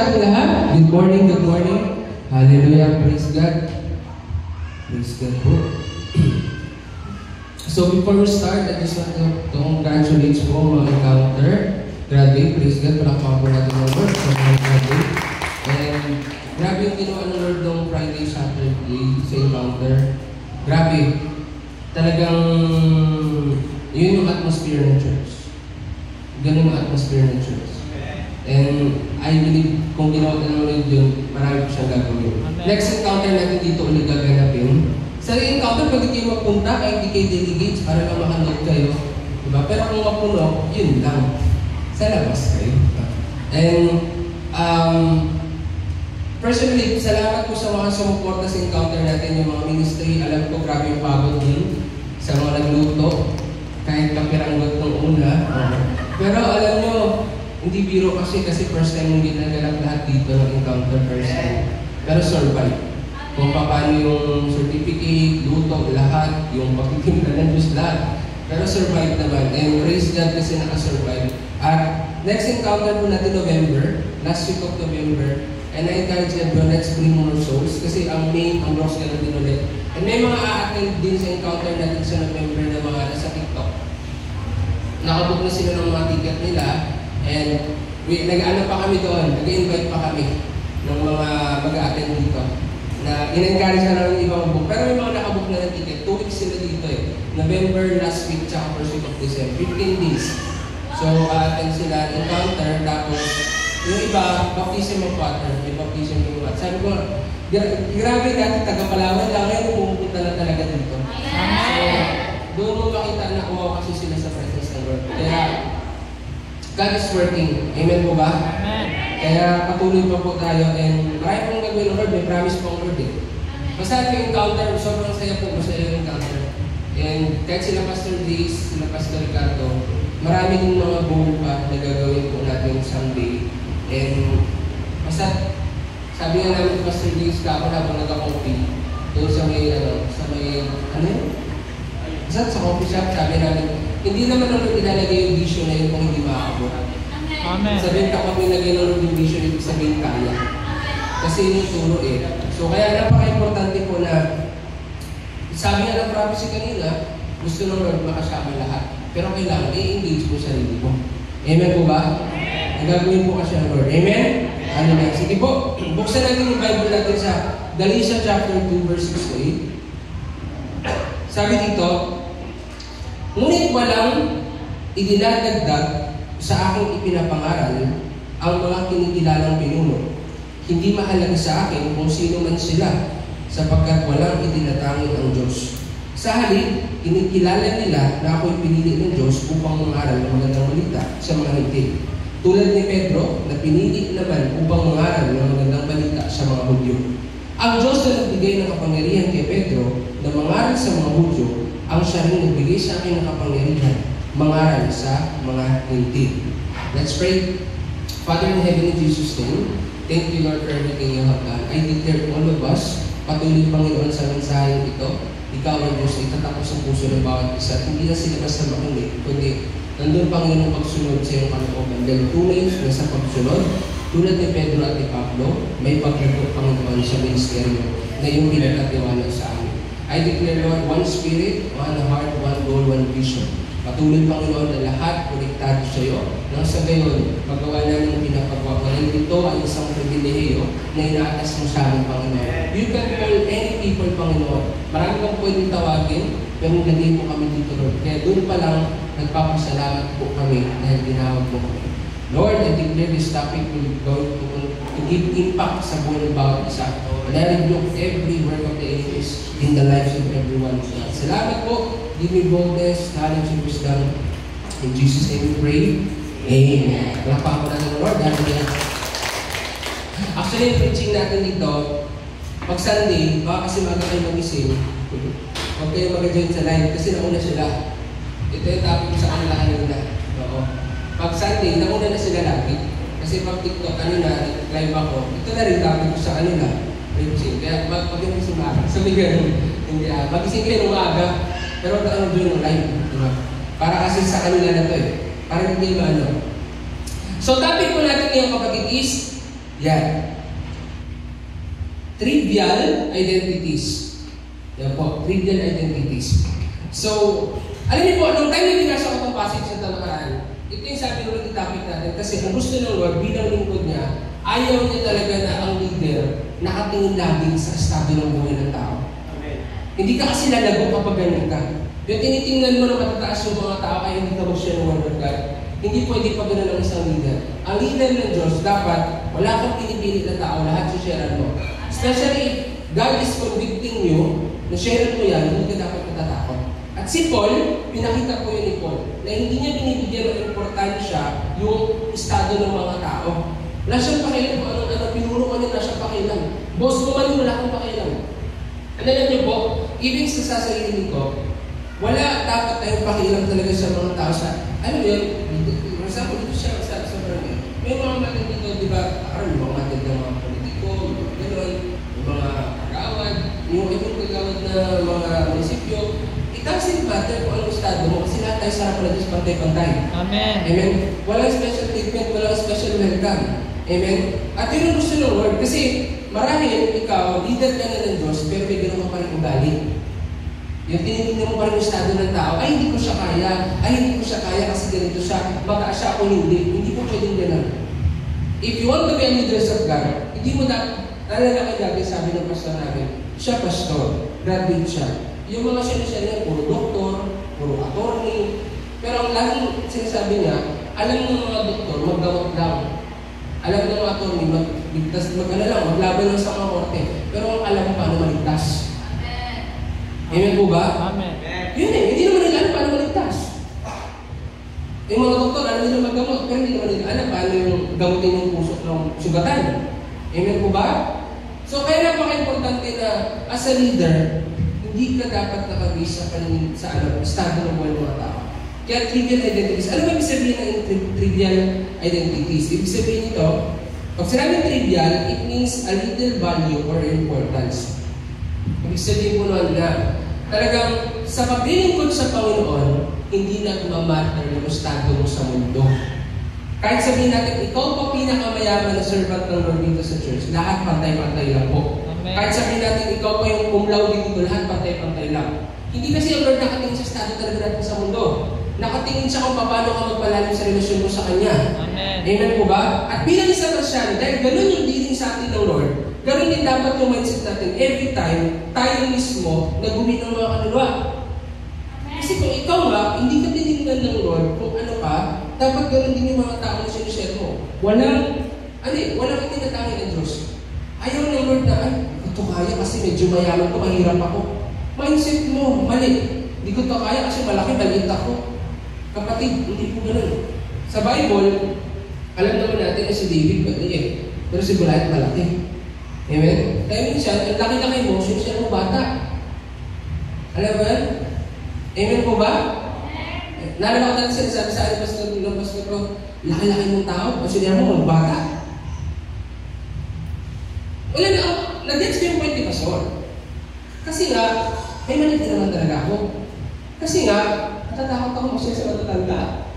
Lahat. Good morning, good morning. Hallelujah, praise God. Praise God po. So before we start, I just want to congratulate po mga encounter. Grabe, praise God. Palakpakan po natin ang Lord sa mga graduate. And grabe yung ginawa ng Lord noong Friday, Saturday sa encounter. Grabe. Talagang yun yung atmosphere ng church. Ganun yung atmosphere ng church. And I believe kung ginawa ng Lord yun, marami po siyang gagawin. Amen. Next encounter natin dito ulit gaganapin. Sa encounter, pwede kayo magpunta, kahit di kayo delegates para lang makanood kayo. Diba? Pero kung mapuno, yun lang. Sa labas kayo. And personally, salamat po sa mga sumuporta sa encounter natin, yung mga ministry. Alam ko, grabe yung pagod din sa mga nagluto. Kahit kapiranggot ng una. Pero alam nyo, hindi biro kasi first time yung ginaganap lahat dito ng encounter first time. Pero survive. Kung paano yung certificate, luto, lahat, yung pagtitimla ng Diyos, lahat. Pero survive naman. And praise God kasi nakasurvive. At next encounter po natin November, last week of November. And I encourage everyone, let's bring more souls. Kasi ang main, ang Bronx gano'n din ulit. And may mga a-attend din sa encounter natin sa November na mga nasa TikTok. Nakabook na sila ng mga ticket nila. And nag-ano pa kami doon, nag-invite pa kami ng mga mag-a-attend dito. Na in-encourage na lang yung ibang book. Pero may mga nakabook na ng ticket. 2 weeks sila dito eh. November, last week, tsaka first week of December. 15 days. So, attend sila encounter. Tapos, yung iba, baptism of water. May baptism of water. Sabi ko, grabe dati, taga-Palawan lang. Ngayon, pumupunta na talaga dito. So, doon mo makita na kumawa kasi sila sa presence ng Lord. Kaya, God is working. Amen po ba? Amen. Kaya patuloy pa po tayo and marami pong gagawin ng Lord. May promise po ang Lord eh. Basta yung encounter, sobrang saya po. Masaya yung encounter. And kahit sila Pastor Jace, sila Pastor Ricardo, marami din mga goal pa na gagawin po natin someday. And basta, sabi nga namin Pastor Jace ka ako habang nagka-coffee doon sa may, ano yun? Basta sa coffee shop, sabi namin, hindi naman ang ilalagay yung vision na yun kung hindi makakabot. Amen. Sabihin kapag nilagay ng yung vision, ibig sabihin kaya. Kasi yun yung turo eh. So kaya napaka-importante po na sabi nga ng prophecy kanina, gusto ng Lord makasama lahat. Pero kailangan i-engage po sarili mo. Amen po ba? Ang gagawin po kasi ng Lord. Amen? Ano na? Sige po, buksan natin yung Bible natin sa Galatians chapter 2 verse 6 to 8. Sabi dito, ngunit walang idinadagdag sa aking ipinapangaral ang mga kinikilalang pinuno. Hindi mahalaga sa akin kung sino man sila, sapagkat walang idinatangi ang Diyos. Sa halip, kinikilala nila na ako'y pinili ng Diyos upang mangaral ng magandang balita sa mga hintid. Tulad ni Pedro na pinili naman upang mangaral ng magandang balita sa mga Hudyo. Ang Diyos na nagbigay ng kapangyarihan kay Pedro na mangaral sa mga Hudyo, ang siya rin nagbigay sa akin ng kapangyarihan, mangaral sa mga hintid. Let's pray. Father in heaven, in Jesus' name, thank you Lord for everything you have done. I declare all of us, patuloy Panginoon sa mensaheng ito, ikaw ang Diyos ay tatapos ang puso ng bawat isa. Hindi na sila basta makinig, kundi nandun Panginoon pagsunod sa iyong kalooban. Dahil tunay na sa pagsunod, tulad ni Pedro at ni Pablo, may paglagot Panginoon sa ministeryo na iyong pinagkatiwala sa amin. I declare, Lord, one spirit, one heart, one goal, one vision. Patuloy, Panginoon, na lahat konektado sa iyo. Nang sa gayon, paggawa namin ng pinapagwawalan ito ay isang pribilehiyo na inaatas mo sa amin, Panginoon. You can call any people, Panginoon. Marami kang pwedeng tawagin, pero naging mo kami dito, Lord. Kaya doon pa lang, nagpapasalamat po kami dahil tinawag mo kami. Lord, I declare this topic will go to give impact sa buhay ng bawat isa. And I rebuke every work of the enemies in the lives of everyone. Salamat po. Give me boldness, knowledge, and wisdom. In Jesus' name we pray. Amen. Palakpakan po natin ng Lord. Actually, yung preaching natin dito, pag Sunday, baka kasi maga kayo mag-ising, huwag kayo mag-join sa live kasi nauna sila. Ito yung topic ko sa kanila kanina. Oo. Pag Sunday, nauna na sila lagi. Kasi pag TikTok, live ako, ito na rin topic ko sa kanila. Preaching. Kaya mag-ising maaga. Sabi ganun, hindi mag-ising kayo umaga, pero doon yung live. Diba? Para kasi sa kanila na to eh. Para hindi So topic po natin ngayong kapatid is Yan. Trivial identities. Yan po, trivial identities. So, alam niyo po, nung time na binasa ko itong passage sa talaan, ito yung sabi ng topic natin kasi ang gusto ng Lord bilang lingkod niya, ayaw niya talaga na ang leader nakatingin laging sa estado ng buhay ng tao. Amen. Hindi ka kasi lalago kapag ganun ka. Yung tinitingnan mo na matataas yung mga tao kaya hindi ka mag-share ng Word of God, hindi pwede pa ganun ang isang leader. Ang leader ng Diyos, dapat wala kang pinipili na tao, lahat share mo. Especially if God is convicting you, na share mo yan, hindi ka dapat matatakot. At si Paul, pinakita ko yun ni Paul, na hindi niya binibigyan ng importansya yung estado ng mga tao. Wala siyang pakialam kung ano, pinuno ka niya, wala siyang pakialam. Boss mo man, wala kang pakialam. Alam niyo po, ibig sa sarili ko, wala dapat tayong pakialam talaga sa mga tao sa, ano yun, for example, dito siya sa barangay. May mga natin dito, di ba, yung mga natin ng mga politiko, gano'n, yung mga kagawad, yung ibang kagawad na mga munisipyo, it doesn't matter kung anong estado mo, kasi lahat tayo sarap na Diyos pantay-pantay. Amen. Amen. Walang special treatment, walang special welcome. Amen. At yun ang gusto ng Lord, kasi marahil ikaw, leader ka na ng Diyos, pero may gano'n ka pa rin ugali. Yung tinitingnan mo pa rin yung estado ng tao, ay hindi ko siya kaya, ay hindi ko siya kaya kasi ganito siya, baka siya ako hindi. Hindi po pwedeng gano'n. If you want to be a leader of God, hindi mo nalala ka lagi, sabi ng pastor namin, siya pastor, graduate siya. Yung mga siya puro doktor, puro attorney, pero ang laging sinasabi niya, alam ng mga doktor, maggamot lang. Alam ng mga attorney, maglaban lang sa mga korte, pero ang alam paano maligtas. Amen po ba? Amen. Yun hindi naman nila alam paano maligtas. Yung mga doktor, alam nila maggamot, pero hindi naman nila alam paano yung gamutin yung puso ng sugatan. Amen po ba? So, kaya napaka-importante na as a leader, hindi ka dapat nakabase sa estado ng buhay ng mga tao. Kaya trivial identities. Ano ba ibig sabihin ng trivial identities? Ibig sabihin nito, pag sinabing trivial, it means a little value or importance. Ibig sabihin po naman na talagang sa paglilingkod sa Panginoon, hindi nagmamatter yung estado mo sa mundo. Kahit sabihin natin, ikaw pa pinakamayaman na servant ng Lord dito sa church, lahat pantay-pantay lang po. Amen. Kahit sabihin natin, ikaw pa yung cum laude dito, lahat pantay-pantay lang. Hindi kasi ang Lord nakatingin sa estado talaga natin sa mundo. Nakatingin siya kung paano ka magpalalim sa relasyon mo sa Kanya. Amen. Amen po ba? At bilang isang Kristyano, dahil ganun yung dealing sa atin ng Lord, ganun din dapat yung mindset natin every time tayo mismo nag-uwi ng mga kaluluwa. Kasi kung ikaw nga, hindi ka tinignan ng Lord kung ano ka, dapat ganun din yung mga tao na sinishare mo. Walang itinatangin ng Diyos. Ayaw ng Lord na, ay, ito kaya kasi medyo mayaman ko, mahirap ako. Mindset mo, mali. Hindi ko ito kaya kasi malaki, maliit ako. Kapatid, hindi po ganun. Sa Bible, alam naman natin na si David maliit, pero si Goliath malaki. Amen? Kaya minsan, ang laki-laki mo, sinishare mo bata. Alam ba yan? Amen po ba? Nalaman ko natin sinasabi sa akin, pastor ko, laki-laki mong tao, o sinishare mo bata. Wala na, nag-gets ko yung point ni Pastor. Kasi nga, may maliit naman talaga ako. Kasi nga, natatakot ako kasi sa matatanda.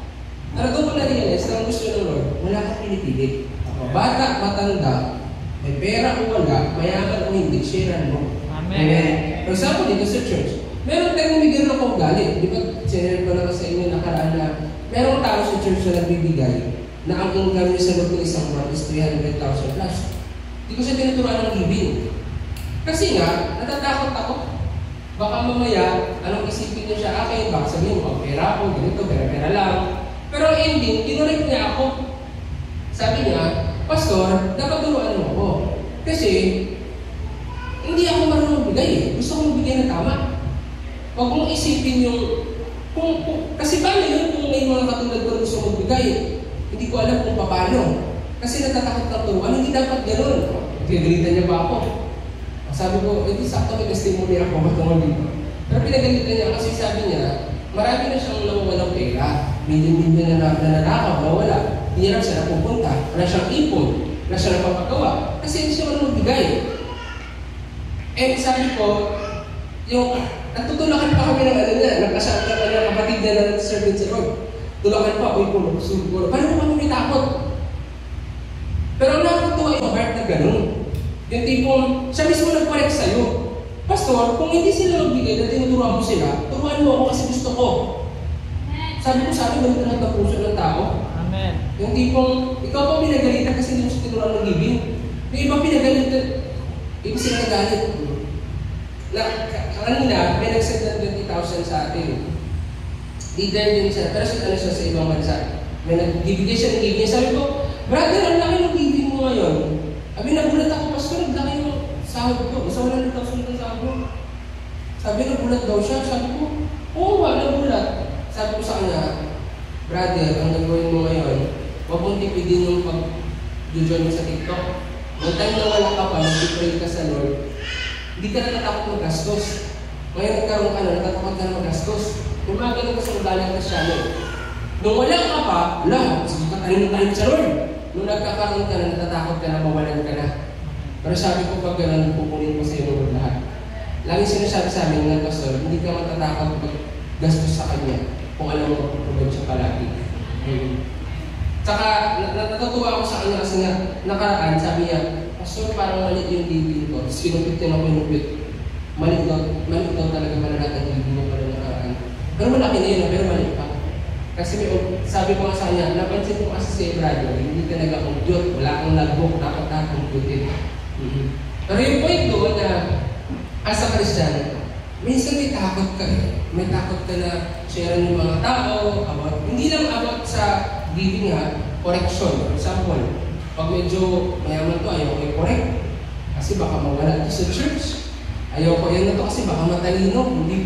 Ano doon ko na-realize na ang gusto ng Lord, wala kang pinipili. Bata, matanda, may pera o wala, mayaman o hindi, sharean mo. Amen. For example, dito sa church, meron tayong bigyan ng ugali. Di ba, sinare ko na sa inyo nakaraan na merong tao sa church na nagbibigay na ang income niya sa loob ng isang month is 300,000 plus. Di ko siya tinuturuan ng giving. Kasi nga, natatakot ako. Baka mamaya, anong isipin niya siya, okay, baka sabihin mo, pera ako, ganito, pera-pera lang. Pero ang ending, tinurek niya ako. Sabi niya, Pastor, dapat turuan mo ako. Kasi, hindi ako marunong magbigay eh. Gusto kong magbigay na tama. Huwag mong isipin yung, kasi paano yun kung may mga katulad ko gusto magbigay? Hindi ko alam kung paano. Kasi natatakot na turuan, hindi dapat gano'n. Pinagalitan niya ba ako? Sabi ko, ito sakto may testimony ako matungkol dito. Pero pinagalitan niya kasi sabi niya, marami na siyang nawawalang pera. Milyon-milyon na nanakaw, nawala. Hindi na siya napupunta. Wala siyang ipon. Wala siya napapagawa. Kasi hindi siya magbigay. And sabi ko, yung natutulakan pa kami ng ano niya, nagkasama ng kapatid na nag-servant sa Lord. Tulakan pa, uy, puno, sugo. Paano mo kami may takot? Pero nakakatuwa yung heart na ganun. Yung tipong, siya mismo nag-correct sa'yo. Pastor, kung hindi sila magbigay na tinuturuan mo sila, turuan mo ako kasi gusto ko. Sabi ko sa akin, ganito lang ang puso ng tao. Amen. Yung tipong, ikaw pa pinagalitan kasi hindi mo siya tinuruan ng giving. Yung iba pinagalitan, ibig sila nagalit. Kanina, may nag-send ng 20,000 sa atin. Leader din siya, pero ano siya sa ibang bansa. May nagbibigay siya ng giving. Sabi ko, brother, ang laki ng giving mo ngayon. Sabi, nagulat ako, pastor, ang laki ng sahod ko. Isa 100,000 ng sahod ko. Sabi, nagulat daw siya. Sabi ko, oo nga, nagulat. Sabi ko sa kanya, brother, ang gagawin mo ngayon, huwag mong tipidin yung pag-join mo sa TikTok. Noong time na wala ka pa, nag-pray ka sa Lord, hindi ka natatakot magastos. Ngayon nagkaroon ka na, natatakot ka na magastos. Kung mga ganun ka sa ugali ng Kristyano. Nung wala ka pa, wala, sige ka tayo ng sa Lord. Nung nagkakaroon ka na, natatakot ka na, mawalan ka na. Pero sabi ko, pag ganun, pupunin ko sa iyo ng lahat. Lagi sinasabi sa amin ng pastor, hindi ka matatakot pag gastos sa kanya kung alam mo magpapagod siya palagi. Tsaka, natutuwa ako sa kanya kasi nga, nakaraan, sabi niya, pastor, parang mali yung living ko. Tapos kinupit yun ako kinupit. Mali daw talaga pala natin ang living mo pala nakaraan. Pero malaki na yun, pero mali pa. Kasi sabi ko nga sa kanya, napansin ko kasi si brother, hindi ka nag-compute, wala kang logbook, dapat na-compute. Pero yung point doon na, as a Christian, minsan may takot ka eh. May takot ka na share ng mga tao, hindi lang about sa giving correction. For example, pag medyo mayaman to, ayaw ko i-correct. Kasi baka mawala ito sa church. Ayaw ko yan na to kasi baka matalino. Hindi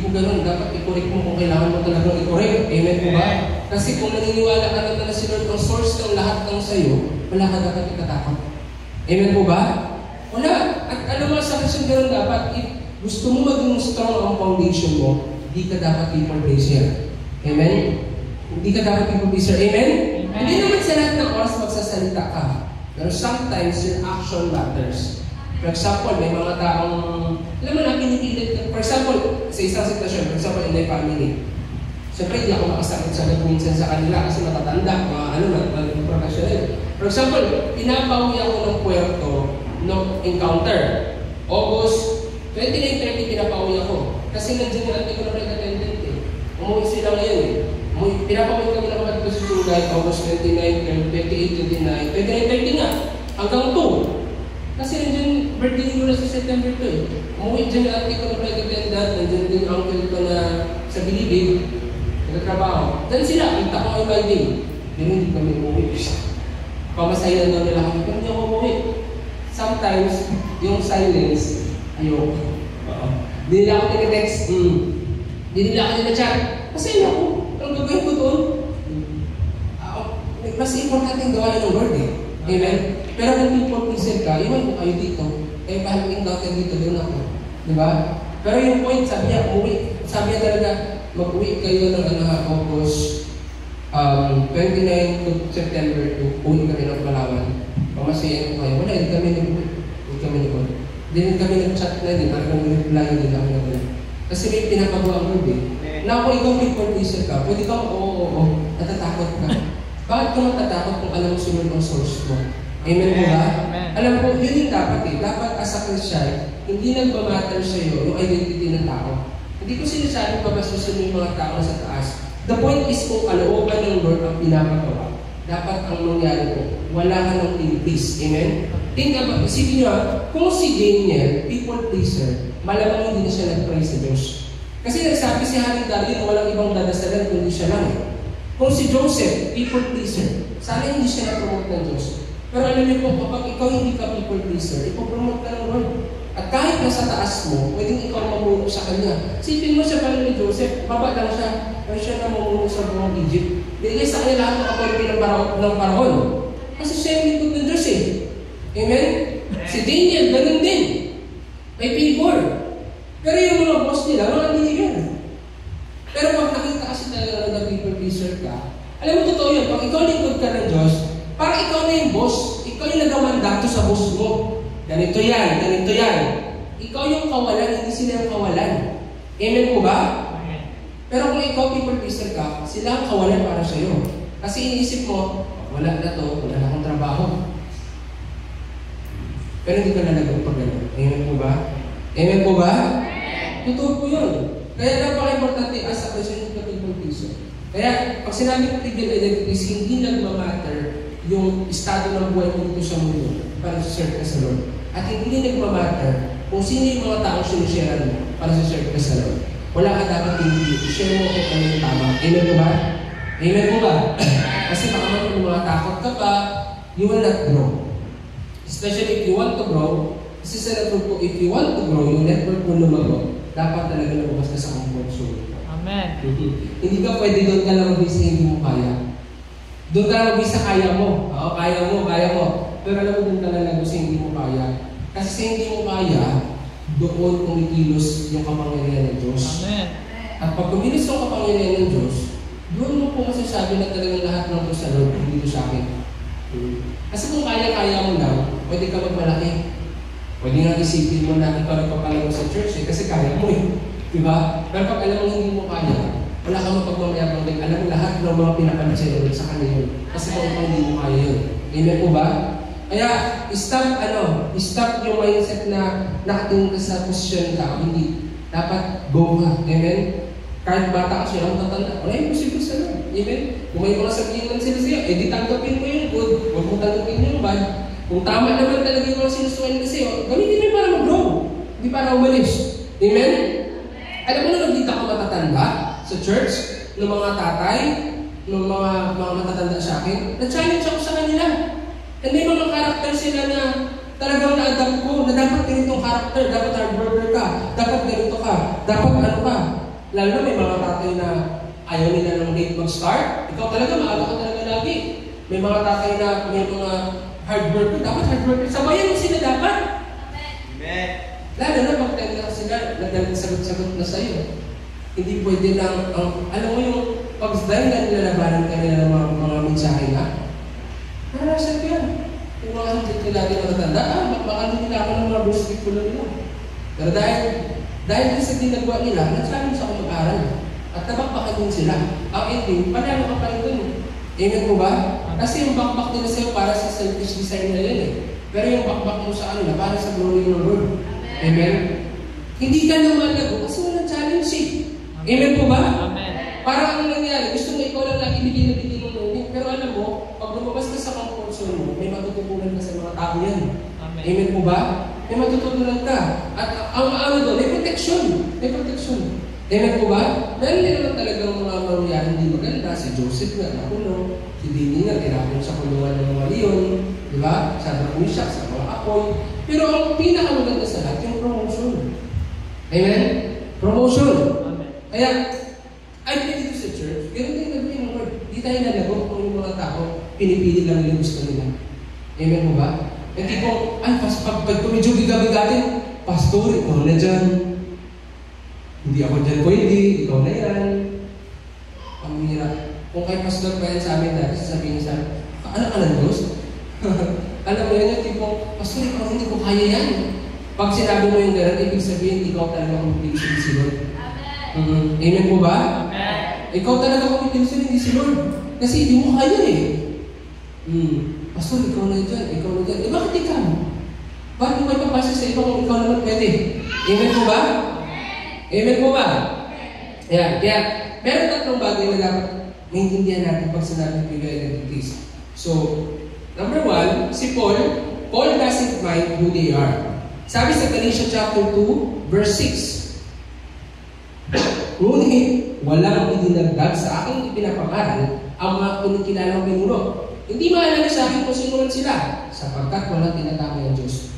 po ganun. Dapat i-correct mo kung kailangan mo talagang i-correct. Amen po ba? Kasi kung naniniwala ka na si Lord ang source ng lahat ng sayo, wala ka dapat ikatakot. Amen po ba? Wala. At alam mo, sa kasi gano'n dapat, if gusto mo maging strong ang foundation mo, hindi ka dapat people pleaser. Amen? Hindi ka dapat people pleaser. Amen? Hindi naman sa lahat ng oras magsasalita ka. Pero sometimes, your action matters. For example, may mga taong, alam mo na, pinipilit ka. For example, sa isang sitwasyon, for example, in my family, siyempre, hindi ako makasakit-sakit minsan sa kanila kasi matatanda, mga professional. For example, pinapawi ako ng puerto no encounter. August 29-30 pinapawi ako. Kasi nandiyan yung ating honorary attendant eh. Umuwi sila ngayon eh. Pinapawi kami ng kapatid ko sa Sungay, August 29, 28, 29, 29-30 nga. Hanggang 2. Kasi nandiyan birthday ko na sa September 2 eh. Umuwi dyan yung ating honorary attendant, nandiyan din yung uncle ko na sa Bilibid. Nagtrabaho. Then sila, kita ko yung my day. Pero hindi kami umuwi. Pamasayan daw nila kami, pero hindi ako umuwi. Sometimes, yung silence, ayoko. Hindi nila ako nag-text. Hindi nila ako nag-chat. Kasi ako, ang gagawin ko doon, mas importante gawain ng Lord eh. Amen? Pero kung people pleaser ka, iwan ko kayo dito. Eh, paano encounter dito doon ako? Diba? Pero yung point, sabi niya, umuwi. Sabi niya talaga, mag-uwi kayo ng August 29 to September 2, uwi kami ng Palawan. Pamasayan ko kayo. Wala, hindi kami nag-uwi. Hindi kami nag-chat na din. Parang nag-reply, hindi kami nag-uwi. Kasi may pinapagawa ang Lord eh. Na kung ikaw people pleaser ka, pwede kang oo, natatakot ka. Bakit ka matatakot kung alam mo sunod ang source mo? Amen po ba? Alam ko, yun yung dapat eh. Dapat as a Christian, hindi nagmamatter sa'yo yung identity ng tao. Hindi ko sinasabi pa basusin yung mga tao sa taas. The point is kung kalooban ng Lord ang pinapagawa, dapat ang mangyari ko, wala ka ng increase. Amen? Think about, isipin nyo kung si Daniel, people pleaser, malamang hindi na siya nag-pray sa Diyos. Kasi nagsabi si Haring Dario na walang ibang dadasalan kundi siya lang eh. Kung si Joseph, people pleaser, sana hindi siya na-promote ng Diyos. Pero alam niyo po, kapag ikaw hindi ka people pleaser, ipopromote ka ng Lord. At kahit nasa taas mo, pwedeng ikaw mamuno sa Kanya. Sipin mo siya pala ni Joseph, baba lang siya, pero siya na mamuno sa buong Egypt. Binigay sa kanya lahat ng authority ng Paraon. Kasi siya yung likod ng Diyos eh. Amen? Si Daniel, ganun din. May favor. Pero yung mga boss nila, mga niligan. Pero pag nakita kasi talaga na people pleaser ka, alam mo totoo yun, pag ikaw lingkod ka ng Diyos, parang ikaw na yung boss. Ikaw yung nagamandato sa boss mo. Ganito yan, ganito yan. Ikaw yung kawalan, hindi sila yung kawalan. Amen po ba? Pero kung ikaw people pleaser ka, sila ang kawalan para sa'yo. Kasi iniisip mo, wala na to, wala na akong trabaho. Pero hindi ka nalagang pag gano'n. Amen po ba? Amen po ba? Totoo po yun. Kaya napaka-importante as a Christian yung piso. Kaya, pag sinabi ko legal identity, hindi nagmamatter yung estado ng buhay mo dito sa mundo para sa serve ka sa Lord. At hindi nagmamatter kung sino yung mga taong sinusharean mo para sa serve ka sa Lord. Wala ka dapat hindi. Share mo kung ano yung tama. Amen po ba? Amen po ba? Kasi baka man mga takot ka pa, you will not grow. Especially if you want to grow, kasi sa network ko, if you want to grow, yung network mo lumago, dapat talaga lumabas ka sa comfort zone. Amen. Hindi ka pwede doon ka lang mabisa hindi mo kaya. Doon ka lang mabisa kaya mo. Oo, kaya mo. Pero alam mo doon ka lang mabisa hindi mo kaya. Kasi sa hindi mo kaya, doon kumikilos yung kapangyarihan ng Diyos. Amen. At pag kumilos yung kapangyarihan ng Diyos, doon mo po masasabi na talagang lahat ng Diyos sa Lord, hindi sa akin. Kasi kung kaya-kaya mo lang, pwede ka magmalaki. Pwede nga isipin mo na ikaw nagpapalago sa church kasi kaya mo eh. Diba? Pero pag alam mo hindi mo kaya, wala kang mapagmamayabang din. Alam mo lahat ng mga pinapalit sa iyo sa kanya yun. Kasi kung hindi mo kaya yun. Amen po ba? Kaya, stop yung mindset na nakatingin ka sa posisyon ka. Hindi. Dapat go ka. Amen? Kahit bata ka siya, ang tatanda. Wala yung posible sa Lord. Amen? Kung may mga sabihin man sila sa'yo, di tanggapin mo yung good. Huwag mo tanggapin yung bad. Kung tama naman talaga yung mga sinusuwan na sa'yo, gamitin mo para mag-grow. Hindi para umalis. Amen? Alam mo na nagdita ako matatanda sa church, ng mga tatay, ng mga matatanda sa akin, na-challenge ako sa kanila. And may mga karakter sila na talagang na-adapt ko, na dapat ganitong karakter, dapat hard worker ka, dapat ganito ka, dapat ano ka. Lalo na may mga tatay na ayaw nila ng late mag-start. Ikaw talaga, maaga ka talaga lagi. May mga tatay na may mga hard worker, dapat hard worker. Sabayan mo sila dapat. Amen. Lalo na pag-tend na sila, nagsagot-sagot na sa'yo. Hindi pwede lang, alam mo yung pag-dahil na nilalabanan ka nila ng mga mensahe na, naranasan ko yan. Yung mga hindi natin matatanda, baka hindi nila ako ng mga bullshit ko nila. Pero dahil sa ginagawa nila, nag-challenge ako mag-aral. At nabakbakan din sila. Ang ending, panalo ka pa rin dun. Amen mo ba? Kasi yung bakbak nila sa'yo para sa selfish design na yun eh. Pero yung bakbak mo sa kanila para sa glory ng Lord. Amen? Hindi ka naman lago kasi walang challenge eh. Amen po ba? Amen. Parang ano nangyari, gusto mo ikaw lang lagi bigyan mo ng pero alam mo, pag lumabas ka sa comfort zone mo, may matututunan ka sa mga tao yan. Amen. Amen po ba? May matututunan ka. At ang ano doon, may protection. May protection. Amen po ba? Dahil hindi naman talagang mga maruyan hindi maganda. Si Joseph nga nakulong. Si Dini nga tinapon sa kulungan ng mga leon. Di ba? Sa Dramisyak, sa mga apoy. Pero ang pinakamaganda sa lahat, yung promotion. Amen? Promotion. Amen. Kaya, I believe dito sa church, ganun din gagawin ng Lord. Di tayo nalago kung yung mga tao, pinipili lang nila gusto nila. Amen mo ba? Hindi ko, pag medyo bigabigatin, pastor, ikaw na dyan. Hindi ako dyan pwede, ikaw na yan. Pamira. Kung kay pastor pa yan sa amin dati, sasabihin sa anak ka ng Diyos? Alam mo yan yung tipong, pastor, ikaw hindi ko kaya yan. Pag sinabi mo yung gano'n, ibig sabihin, ikaw talaga kumikilig si Lord. Amen po ba? Amen. Ikaw talaga kumikilig hindi si Lord. Kasi hindi mo kaya eh. Pastor, ikaw na dyan, ikaw na dyan. Eh bakit ikaw? Bakit mo kayo papasa sa iba kung ikaw naman pwede? Amen po ba? Amen po ba? Kaya, meron tatlong bagay na dapat maintindihan natin pag sinabi bigay identities. So, number one, si Paul doesn't mind who they are. Sabi sa Galatians chapter 2, verse 6, ngunit walang idinagdag sa aking ipinapangaral ang mga kinikilalang pinuno. Hindi mahalaga sa akin kung sino man sila, sapagkat walang tinatama ang Diyos.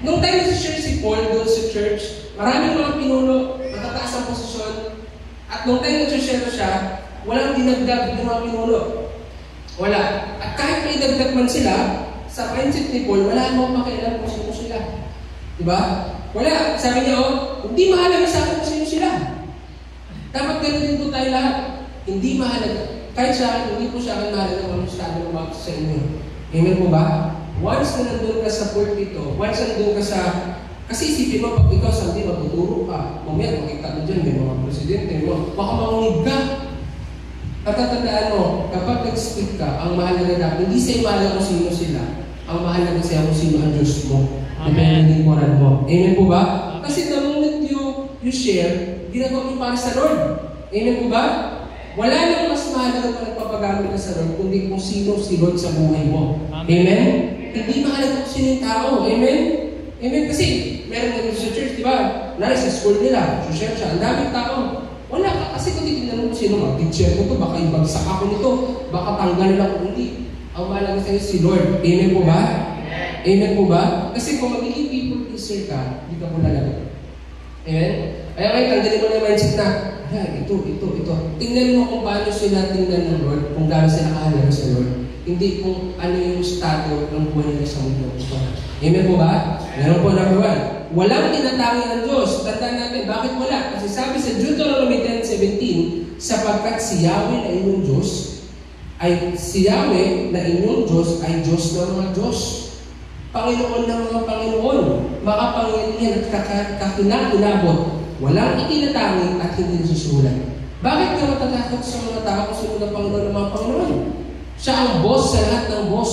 Nung time na share si Paul doon sa church, maraming mga pinuno, matataas ang posisyon, at nung time na share siya, walang dinagdag ng mga pinuno. Wala. At kahit may dagdag man sila, sa mindset ni Paul, wala akong makialam kung sino sila. Diba? Wala. Sabi niya, hindi mahalaga sa akin kung sino sila. Dapat ganun din po tayo lahat. Hindi mahalaga. Kahit sa akin, hindi po sa akin mahalaga kung estado ng mga sa inyo. Amen po ba? Once na nandun ka sa pulpito, once na nandun ka sa... Kasi isipin mo, pag ikaw sandi, magtuturo ka. Mamaya, makita mo dyan, may mga presidente, baka mangunig ka. At tatandaan mo, kapag nag-speak ka, ang mahalaga na, hindi sa'yo mahalaga kung sino sila. Ang mahalaga sa'yo kung sino ang Diyos mo. Depende mo. Amen po ba? Kasi the moment you share, ginagawa mo para sa Lord. Amen po ba? Wala nang mas mahalaga pa nagpapagamit ka sa Lord, kundi kung sino si Lord sa buhay mo. Amen? Hindi mahalaga kung sino yung tao. Amen? Amen? Kasi, meron nga sa church, di ba? Nari sa school nila, share siya, ang daming tao. Wala ka, kasi kung titignan mo sino mag-teacher ko to, baka ibagsak ako nito, baka tanggalin ako, hindi. Ang mahalaga sa'yo si Lord. Amen po ba? Amen po ba? Kasi kung magiging people pleaser ka, hindi ka po lalagot. Amen? Kaya kayo, tanggalin mo na yung mindset na, ito. Tingnan mo kung paano sila tingnan ng Lord, kung gaano sila kahalaga sa Lord. Hindi kung ano yung estado ng buhay nila sa mundo. Amen po ba? Meron po number 1. Walang tinatangi ng Diyos. Tandaan natin, bakit wala? Kasi sabi sa Deuteronomy 10:17, sapagkat si Yahweh na inyong Diyos, ay si Yahweh na inyong Diyos ay Diyos ng mga Diyos. Panginoon ng mga Panginoon, makapangyarihan at kakinang-inabot. Walang itinatangi at hindi nasusulat. Bakit ka matatakot sa mga tao kung sino na Panginoon ng mga Panginoon? Siya ang boss sa lahat ng boss.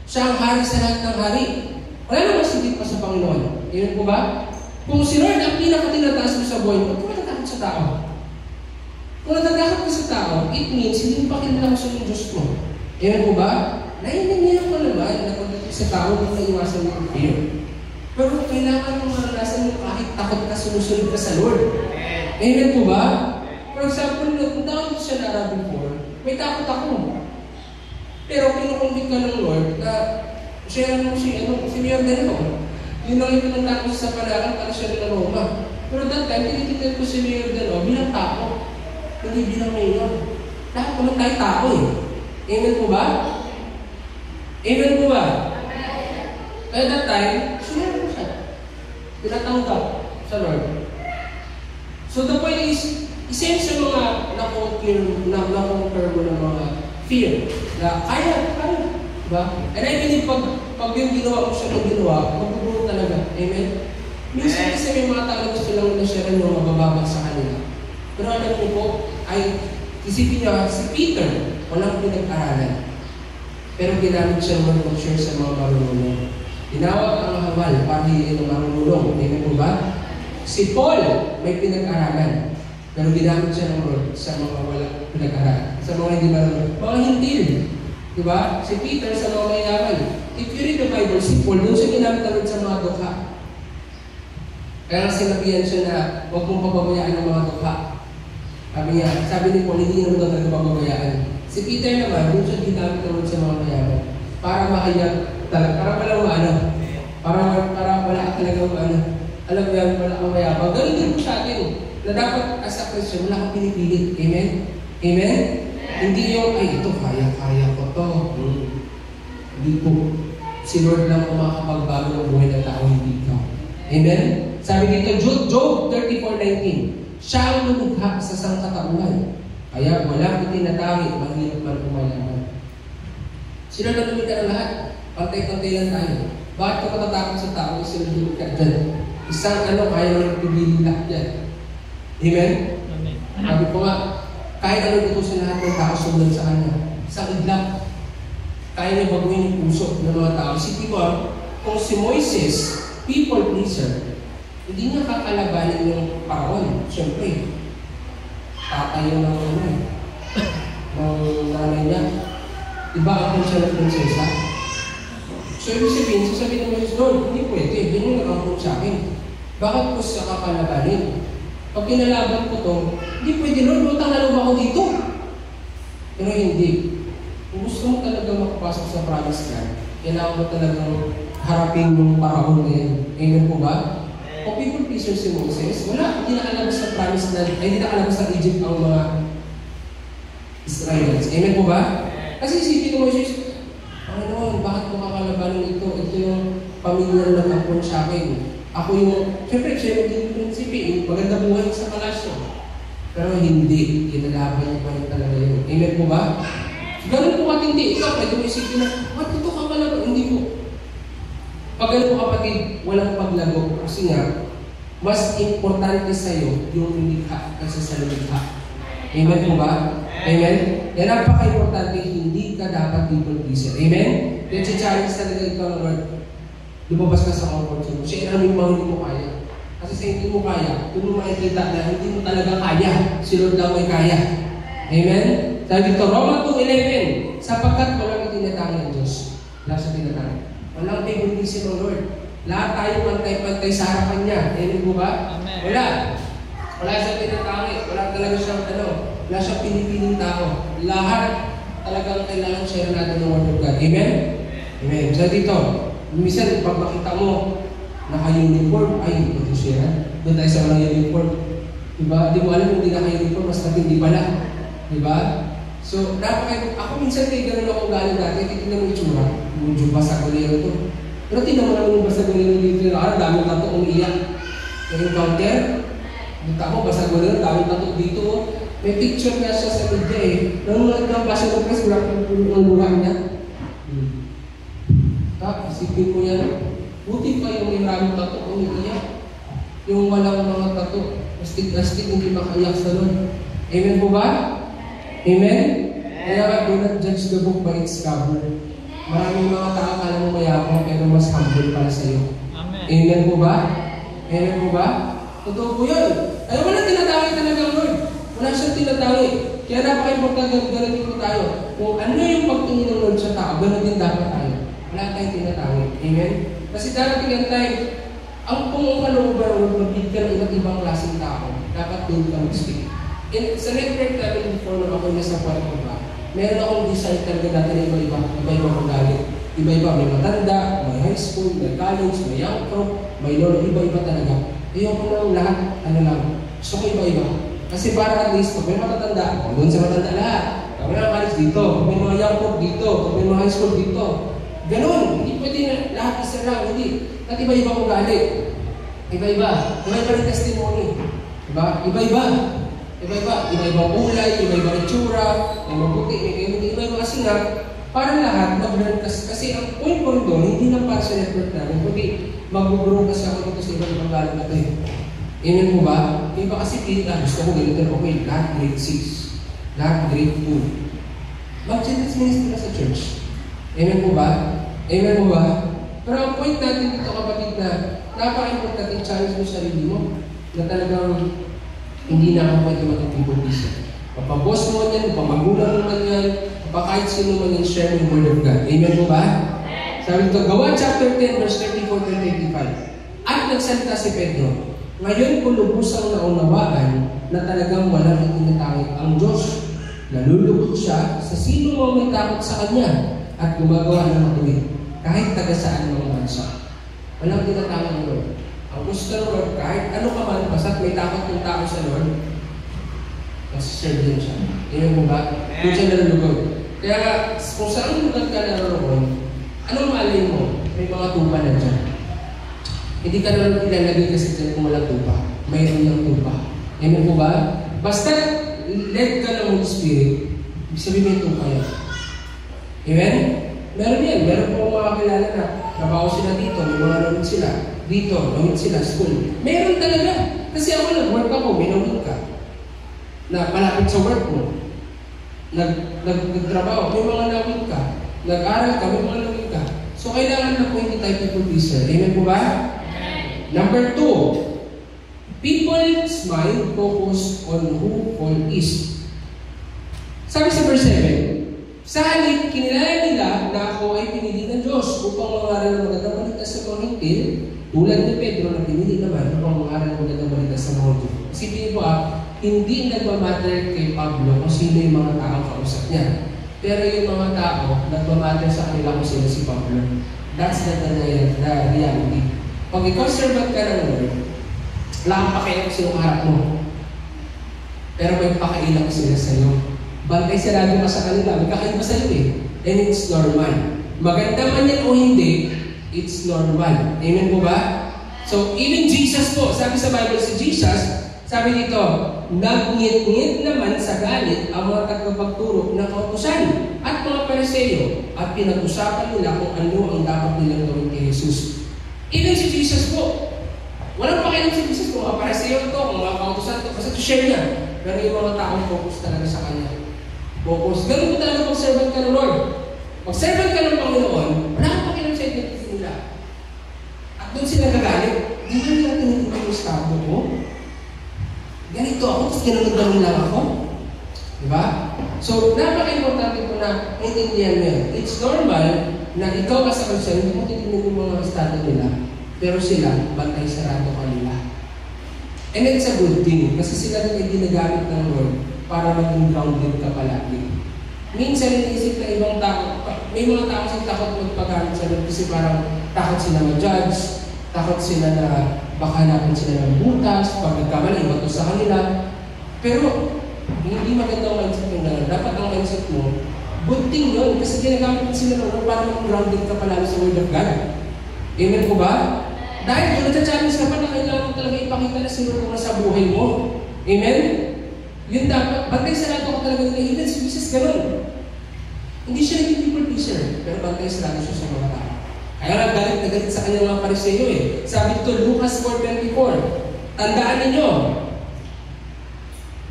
Siya ang hari sa lahat ng hari. Wala namang sigit pa sa Panginoon. Amen po ba? Kung si Lord ang pinakatinataas mo sa buhay mo, kung natatakot sa tao. Kung natatakot ka sa tao, it means hindi mo pa kinala sa yung Diyos mo. Amen po ba? Naiintindihan ko naman na pagdating sa tao, hindi na iwasan mo ang fear. Pero kailangan mo maranasan mo kahit takot ka, sumusunod ka sa Lord. Amen po ba? For example, kung takot siya na Arabic before, may takot ako. Pero kinukumbit ka ng Lord na siya si Mayor Dano. Yun lang yung pinunta ko sa palaran para siya rin na Roma. Pero that time, tinitignan ko si Mayor Dano bilang tao. Hindi bilang Mayor. Lahat naman tayo tao eh. Amen po ba? Amen po ba? At that time, sinara ko siya. Tinatanggap sa Lord. So the point is, isa sa mga na-conquer mo ng mga fear na kaya. Diba? And I believe pag yung ginawa mo siya ng ginawa, magbubuo talaga. Amen? Minsan kasi may mga tao gusto lang na share yung mabababa sa kanila. Pero alam mo po, ay isipin niya, si Peter, walang pinag-aralan. Pero ginamit siya naman mag-share sa mga marunong. Tinawag ang hawal para hindi ng marunong. Amen po ba? Si Paul, may pinag-aralan. Pero ginamit siya ng Lord sa mga walang pinag-aralan. Sa mga hindi marunong. Mga hintil. Diba? Si Peter sa mga mayaman. If you read the Bible, si Paul, doon siya ginamit naman sa mga dukha. Kaya sinabihan siya na huwag mong pababayaan ng mga dukha. Sabi ni Paul, hindi naman talaga pababayaan. Si Peter naman, doon siya ginamit naman sa mga mayaman. Para makayag talaga. Para walang maano. Para wala ka talaga maano. Alam mo yan, wala kang mayabang. Ganun din po sa atin. Na dapat as a Christian, wala kang pinipilit. Amen? Amen? Hindi yung, ay ito, kaya ko to. Hindi po. Si Lord lang ang makakapagbago ng buhay ng tao, hindi ikaw. Amen? Sabi dito, Job 34:19, siya ang lumukha sa sangkatauhan. Kaya walang itinatangi, mahirap man umalaman. Sila na lumikha ng lahat. Pantay-pantay lang tayo. Bakit ka matatakot sa tao? Sila lumikha dyan. Isang kaya lang pibili lahat yan. Amen? Sabi ko nga, kahit ano dito sa lahat ng tao sumunod sa kanya. Isang idlak. Kaya niya baguhin yung puso ng mga tao. Isipin mo, kung si Moises, people pleaser, hindi niya kakalabanin yung paraon. Siyempre, tatay yung ng nanay niya. Diba ako siya ng prinsesa? So, ibig sabihin ng Moises, Lord, hindi pwede. Hindi yung nakampun sa akin. Bakit ko siya kakalabanin? Pag kinalaban ko to, hindi pwede, Lord, utang na loob ako dito. Pero hindi. Kung gusto mo talaga makapasok sa promised land, kailangan mo talagang harapin yung paraon na yan. Amen po ba? Kung people pleaser si Moses, wala, hindi nakalabas sa promised land, ay hindi nakalabas sa Egypt ang mga Israelites. Amen po ba? Kasi isipin mo, Moses, Panginoon, bakit mo kakalabanin ito? Ito yung pamilya na nagkakon sa akin. Ako yung, siyempre, siya yung prinsipin, maganda buhay sa palasyo. Pero hindi, kinalaban niya pa rin talaga yun. Amen po ba? Ganun po katindi. Ikaw, pwede mo isipin na, ito kang kalaban. Hindi po. Pag ganun po kapatid, walang paglago. Kasi nga, mas importante sa'yo yung lumikha kasi sa lumikha. Amen po ba? Amen? Yan napaka-importante, hindi ka dapat people pleaser. Amen? Kaya challenge talaga ikaw ng Lord. Lumabas ka sa comfort zone. Siya yung mga hindi mo kaya. Kasi sa hindi mo kaya, kung mo makikita na hindi mo talaga kaya, si Lord daw may kaya. Amen? Sabi dito, Roma 2:11, sapagkat walang itinatangin ng Diyos. Wala sa tinatangin. Walang favoritism ng Lord. Lahat tayo pantay-pantay sa harapan niya. Amen po ba? Amen. Wala. Wala siyang tinatangin. Wala talaga siyang wala siyang pinipiling tao. Lahat talagang kailangan share natin ng Word of God. Amen? Amen. So dito, minsan pag makita mo, naka-uniform, ay, ito siya. Doon tayo sa walang uniform. Diba? Di mo alam kung hindi naka-uniform, mas matindi pala. Diba? So, ako minsan kayo ganun ako galing dati, titignan mo yung tsura. Medyo basagulero to. Pero tingnan mo naman yung basagulero dito. Daming tato umiiyak. Yung counter, dito mo, basagulero, daming tato dito. May picture nga siya sa media eh. Nung nagbasa ng press, wala ang luha niya. Isipin mo yan. Buti pa yung may maraming tato umiiyak. Yung walang mga tato, astig-astig hindi makaiyak sa Lord. Amen po ba? Amen? Kaya nga, do not judge the book by its cover. Maraming mga tao kala mo mayabang pero mas humble para sa iyo. Amen. Amen po ba? Amen po ba? Totoo po yun. Ay, wala tinatawag talaga ang Lord. Wala siyang tinatawag. Kaya napaka-importante ganun po tayo. Kung ano yung pagtingin ng Lord sa tao, ganun din dapat tayo. Wala tayong tinatawag. Amen? Kasi darating ang time, ang kalooban ng magbibig ka ng iba't ibang klaseng tao, dapat doon ka mag-speak. Sa network namin before na ako nasa kwarto ba, meron akong design talaga dati na iba-iba kong galit. Iba-iba, may matanda, may high school, may college, may young pro, may lolo, iba-iba talaga. Ayoko lang lahat, gusto ko iba-iba. Kasi para at least, pag may matatanda, doon sa matanda lahat. Pag may mga college dito, pag may mga young pro dito, pag may mga high school dito. Ganon, hindi pwede na lahat isa lang, hindi. At iba-iba kong galit. Iba-iba. Iba-iba rin testimony. Diba? Iba-iba. Iba-iba. Iba-ibang kulay, iba-ibang itsura, may mabuti, may kayo, iba-iba kasi nga, para lahat mag-learn kasi ang point ko rin doon, hindi lang para sa network namin, kundi mag-grow kasi ako dito sa ibang galit na ito eh. Amen mo ba? Iba kasi pilit gusto ko ganito na okay, lahat grade 6, lahat grade 2. Mag-gentle's ministry na sa church. Amen mo ba? Amen mo ba? Pero ang point natin dito kapatid na napaka-importante challenge mo sa sarili mo na talagang hindi na ako pwede maging people pleaser. Papaboss mo yan, pamagulang mo man yan, kahit sino man yung share yung Word of God. Amen mo ba? Sabi ito, Gawa chapter 10, verse 34-35. At nagsalita si Pedro, ngayon ko lubusang naunawaan na talagang walang itinatangit ang Diyos. Nalulugod siya sa sino mo may takot sa Kanya at gumagawa ng matuwid, kahit taga saan mga bansa. Walang tinatangit ang Lord. Ang gusto ng Lord, kahit ano ka man, basta't may takot yung tao sa Lord, nasa-serve din siya. Amen mo ba? Doon siya nalulugod. Kaya kung saan lugar ka naroon, anong malay mo? May mga tupa na dyan. Hindi ka naman ilalagay kasi dyan kung walang tupa. Mayroon yung tupa. Amen mo ba? Basta led ka ng Holy Spirit, ibig sabihin may tupa yan. Amen? Meron yan. Meron po mga kilala na trabaho sila dito, may mga namit sila. Dito, namit sila, school. Meron talaga. Kasi ako nag-work ako, may namit ka. Na malapit sa work mo. Nagtrabaho, may mga namit ka. Nag-aral ka, may mga namit ka. So, kailangan na po hindi tayo people pleaser. Amen po ba? Number 2, people's mind focus on who Paul is. Sabi sa verse 7, sa halip, kinilala nila na ako ay pinili ng Diyos upang mangaral ng magandang balita sa mga hintil, tulad ni Pedro na pinili naman upang mangaral ng magandang balita sa mga Diyos. Isipin mo hindi nagmamatter kay Pablo kung sino yung mga tao kausap niya. Pero yung mga tao, nagmamatter sa kanila kung sino si Pablo. That's the reality. Pag ikaw servant ka ng Lord, wala kang pakialam kung sino harap mo. Pero may pakailang sila sa iyo. Bantay sarado ka sa kanila, may kakaiba sa iyo eh. And it's normal. Maganda man yan o hindi, it's normal. Amen po ba? So, even Jesus po, sabi sa Bible si Jesus, sabi dito, nagngit-ngit naman sa galit ang mga tagapagturo ng kautusan at mga Pariseo at pinag-usapan nila kung ano ang dapat nilang gawin kay Jesus. Even si Jesus po, walang pakialam si Jesus kung mga Pariseo ito, kung mga kautusan ito, basta to share niya. Pero yung mga taong focus talaga sa Kanya. Focus. Ganun po talaga mag-servant ka ng Lord. Mag-servant ka ng Panginoon, wala kang pakialam sa identity nila. At doon sila nagalit, di ba nila tinitito yung estado ko? Ganito ako, tapos ganun lang ako. Diba? So, napaka-importante po na intindihan mo yan. It's normal na ikaw ka sa Kristiyan, hindi mo titignan yung mga estado nila. Pero sila, bantay sarado ka nila. And it's a good thing, kasi sila rin ay ginagamit ng Lord para maging grounded ka palagi. Minsan, iniisip na ibang tao, may mga tao siyang takot magpagamit sa Lord kasi parang takot sila ma-judge, takot sila na baka hanapin sila ng butas, pag nagkamali, iba to sa kanila. Pero, hindi magandang mindset yung gano'n. Dapat ang mindset mo, good thing yun, kasi ginagamit sila ng para mag-grounded ka palagi sa Word of God. Amen po ba? Dahil kung nasa-challenge ka pa na kailangan mo talaga ipakita na sino kung nasa buhay mo. Amen? Yun dapat, bantay sarado ka talaga nila. Even si Jesus gano'n. Hindi siya naging people pleaser, pero bantay sarado siya sa mga tao. Kaya lang galit na galit sa kanyang mga Pariseo eh. Sabi dito, Lucas 4:24, tandaan ninyo,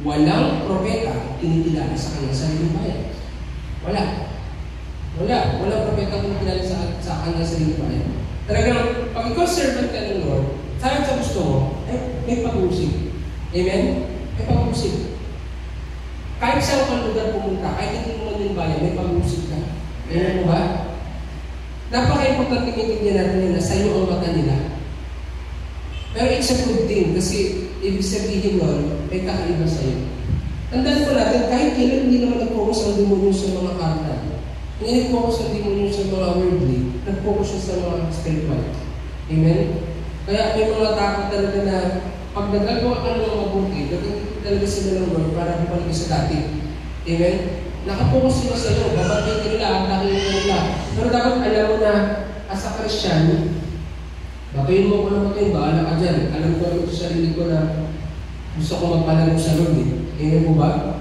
walang propeta tinitilala sa kanyang sariling bayan. Wala. Walang propeta tinitilala sa kanyang sariling bayan. Talagang, pag ikaw servant ka ng Lord, sabi sa gusto mo, may pag-uusig. Amen? May pag-uusig. Kahit saan kang lugar pumunta, kahit hindi mo yung bayan, may pag-uusig ka. Amen mo ba? Napaka-importante maintindihan natin na sa'yo ang mata nila. Pero it's a good thing kasi ibig sabihin nun, may kakaiba sa'yo. Tandaan po natin, kahit kailan hindi naman nag-focus ang demonyo sa mga karna. Hindi nag-focus ang demonyo sa mga worldly, nag-focus siya sa mga spiritual. Amen? Kaya may mga tao talaga na pag nagagawa ka ng mga mabuti, nagagawa talaga sila ng Lord para bumalik sa dati. Amen? Nakapokus sila sa iyo, babagay nila, atakin nila. Pero dapat alam mo na, as a Christian, batayin mo ko na batayin, bahala ka dyan. Alam ko ano sa sarili ko na gusto ko magpalaro sa Lord eh. Amen mo ba?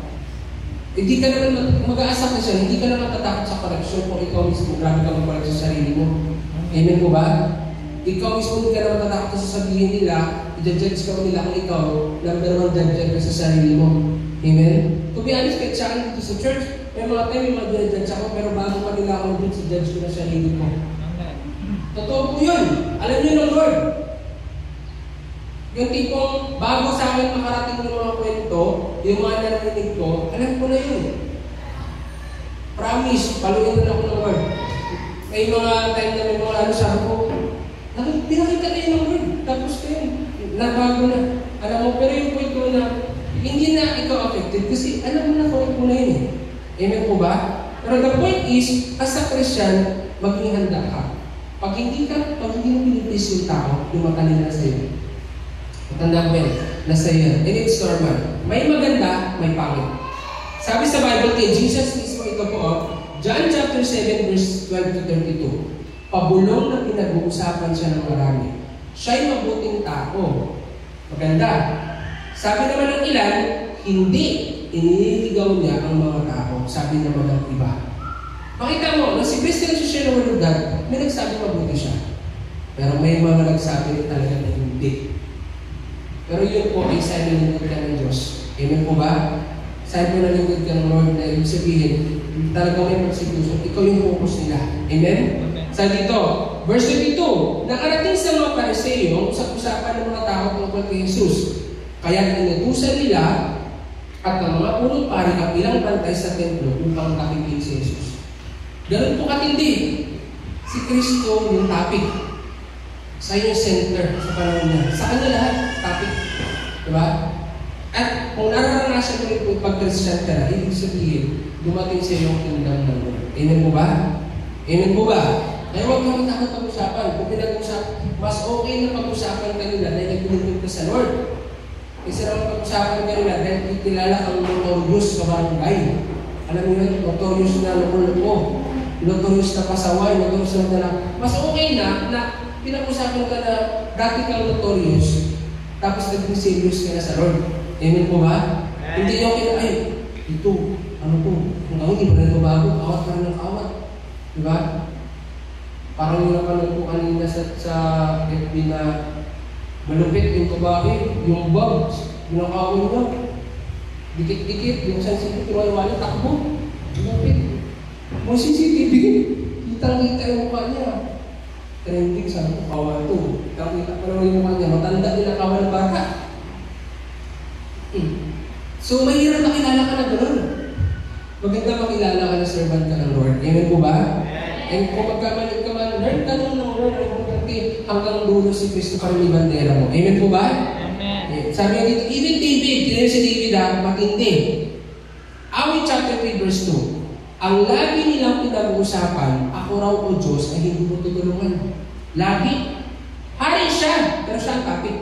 Hindi ka naman mag-aasa ka siya, hindi ka naman matatakot sa correction kung ikaw mismo grabe ka magpalag sa sarili mo. Amen mo ba? Ikaw mismo hindi ka naman matatakot sa sabihin nila, i-judge ka nila kung ikaw, number one judge ka sa sarili mo. Amen? To be honest, kahit sa akin dito sa church, may mga time may mga judge ako, pero bago pa nila ako dito sa judge ko na sarili ko. Totoo po yun. Alam niyo ng Lord. Yung tipong bago sa akin makarating ng mga kwento, yung mga narinig ko, alam ko na yun. Promise, paluin na ako ng Lord. May mga time na may mga ano sa ako, pinakita na yun ng Lord. Tapos kayo, nabago na. Alam mo, pero yung kwento na, hindi na ikaw affected kasi alam mo na kung na yun eh. Amen po ba? Pero the point is, as a Christian, maging handa ka. Pag hindi mo pinipis yung tao, yung mata nila sa'yo. Matanda ko yan, nasa iyo. And it's normal. May maganda, may pangit. Sabi sa Bible kay Jesus mismo ito po, John chapter 7 verse 12 to 32. Pabulong na pinag-uusapan siya ng marami. Siya'y mabuting tao. Maganda. Sabi naman ng ilan, hindi iniligaw niya ang mga tao. Sabi naman ng iba. Makita mo, na si Kristo siya ng Word of God, may nagsabi mabuti siya. Pero may mga nagsabi talaga na hindi. Pero yun po ay sign na lingkod ka ng Diyos. Amen po ba? Sign po na lingkod ka ng Lord na ibig sabihin, talaga may persecution. Ikaw yung focus nila. Amen? Sa dito, verse 22, nakarating sa mga Pariseo sa usapan ng mga tao tungkol kay Jesus. Kaya inutusan nila at ang mga punong pari ang ilang bantay sa templo upang takipin si Jesus. Ganun po katindi. Si Kristo yung topic. Sa yung center sa panahon niya. Sa kanya lahat, topic. Diba? At kung nararanasan mo yung pag-Christian ka na, ibig sabihin, dumating sa iyong kingdom ng Lord. Amen po ba? Amen po ba? Kaya huwag kami takot pag-usapan. Kung pinag-usapan, mas okay na pag-usapan kanila dahil nagpinipin ka sa Lord. Kasi naman pag-usapan kanila dahil itilala kang notorious sa barangay. Alam mo yun, notorious na loko-loko, notorious na pasaway, notorious na mas okay na pinag-usapan ka na dati kang notorious, tapos naging serious ka na sa Lord. Amen po ba? Hindi yung kita, ay, ito, ano po, kung ako, hindi pa rin bago, awat pa rin ng awat. Diba? Parang yung napanood ko kanina sa FB na malupit yung kabahe, yung bugs, yung nakawin niya. Dikit-dikit, yung CCTV, kinuha-iwala, takbo. Lumapit. Yung CCTV, kitang-kita yung mukha niya. Trending, sabi ko, kawa ito. Kitang-kita pa naman yung mukha niya. Matanda nila kawa ng bata. So, mahirap makilala ka na gano'n. Maganda makilala ka na servant ka ng Lord. Amen po ba? And kung magkamalit ka man, learn ka ng Lord, hanggang dulo si Kristo para may bandera mo. Amen po ba? Amen. Sabi nga dito, even David, kaya si David matindi. Awit chapter 3 verse 2. Ang lagi nilang pinag-uusapan, ako raw o Diyos ay hindi mo tutulungan. Lagi. Hari siya, pero siya ang topic.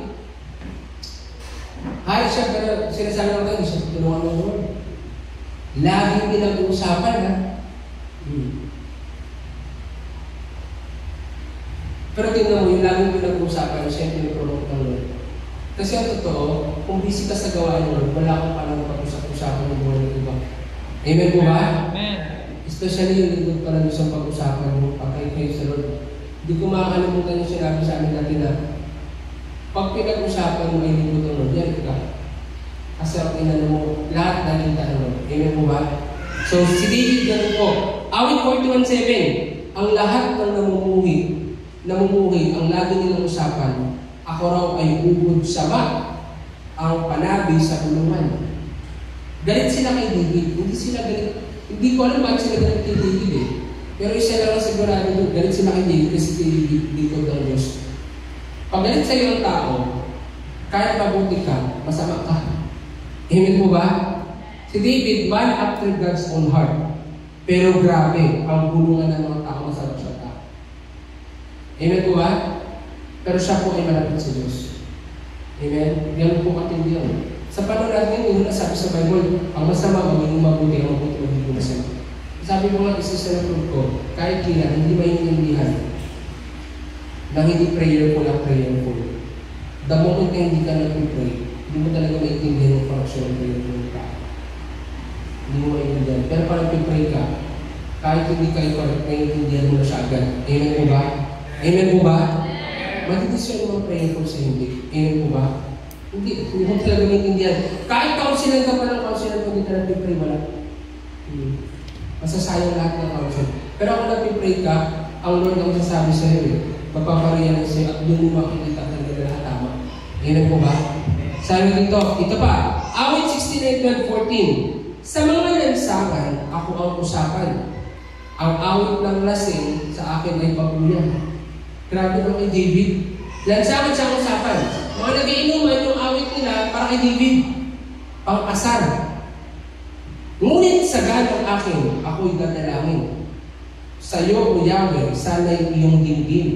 Hari siya, pero sinasabi lang tayo, hindi siya tutulungan ng Lord. Laging pinag-uusapan, ha? Pero tingnan mo, yung laging pinag-uusapan, siya yung pinapromote ng Lord. Kasi ang totoo, kung busy ka sa gawain ng Lord, wala kang palang pag-usap-usapan ng buhay ng iba. Amen po ba? Amen. Especially yung lingkod pa lang isang pag-usapan mo, pagkain kayo sa Lord. Hindi ko makakalimutan yung sinabi sa amin natin na pag pinag-usapan mo ay lingkod ng Lord, yan ka. Kasi ang inano mo, lahat nakita ng Lord. Amen po ba? So, si David ganun po. Awit 41:7, ang lahat ng namumuhi, ang lagi nilang usapan, ako raw ay ubod sama, ang panabi sa kulungan. Galit sila kay David. Hindi sila galit. Hindi ko alam bakit sila galit kay David eh. Pero isa lang ang sigurado doon, galit sila kay David kasi David dito ng Diyos. Pag galit sa iyo ang tao, kahit mabuti ka, masama ka. Amen po ba? Si David, man after God's own heart. Pero grabe, ang bulungan ng mga tao masarap siya tao. Amen po ba? Pero siya po ay malapit sa Diyos. Amen? Yan po matindi yan. Sa panahon natin, yung nasabi sa Bible, ang masama, magiging mabuti, ang mabuti, magiging masama. Sabi ko nga, isa sa napunod ko, kahit kila, hindi maintindihan na hindi prayerful ang prayerful. The moment na hindi ka nag-pray, hindi mo talaga maintindihan yung function ng prayerful ka. Hindi mo maintindihan. Pero parang pipray ka, kahit hindi kayo correct, maintindihan mo na siya agad. Amen po ba? Amen po ba? Matidisyon mo ang prayerful sa hindi. Amen po ba? Hindi mo talaga maintindihan. Kahit counselan ka pa ng counselan, kung hindi ka nag-pray, wala. Masasayang lahat ng counsel. Pero kung nag-pray ka, ang Lord ang sasabi sa iyo, magpapariyalan sa'yo at doon mo makikita talaga lahat tama. Amen po ba? Sabi dito, ito pa, Awit 69:12-14. Sa mga lansangan, ako ang usapan. Ang awit ng lasing sa akin ay pagbuyan. Grabe naman kay David. Lansangan siya ang usapan. Mga nag-iinuman yung awit nila para kay David. Pang-asar. Ngunit sa ganong akin, ako'y dadalangin. Sa iyo, O Yahweh, sana'y iyong dinggin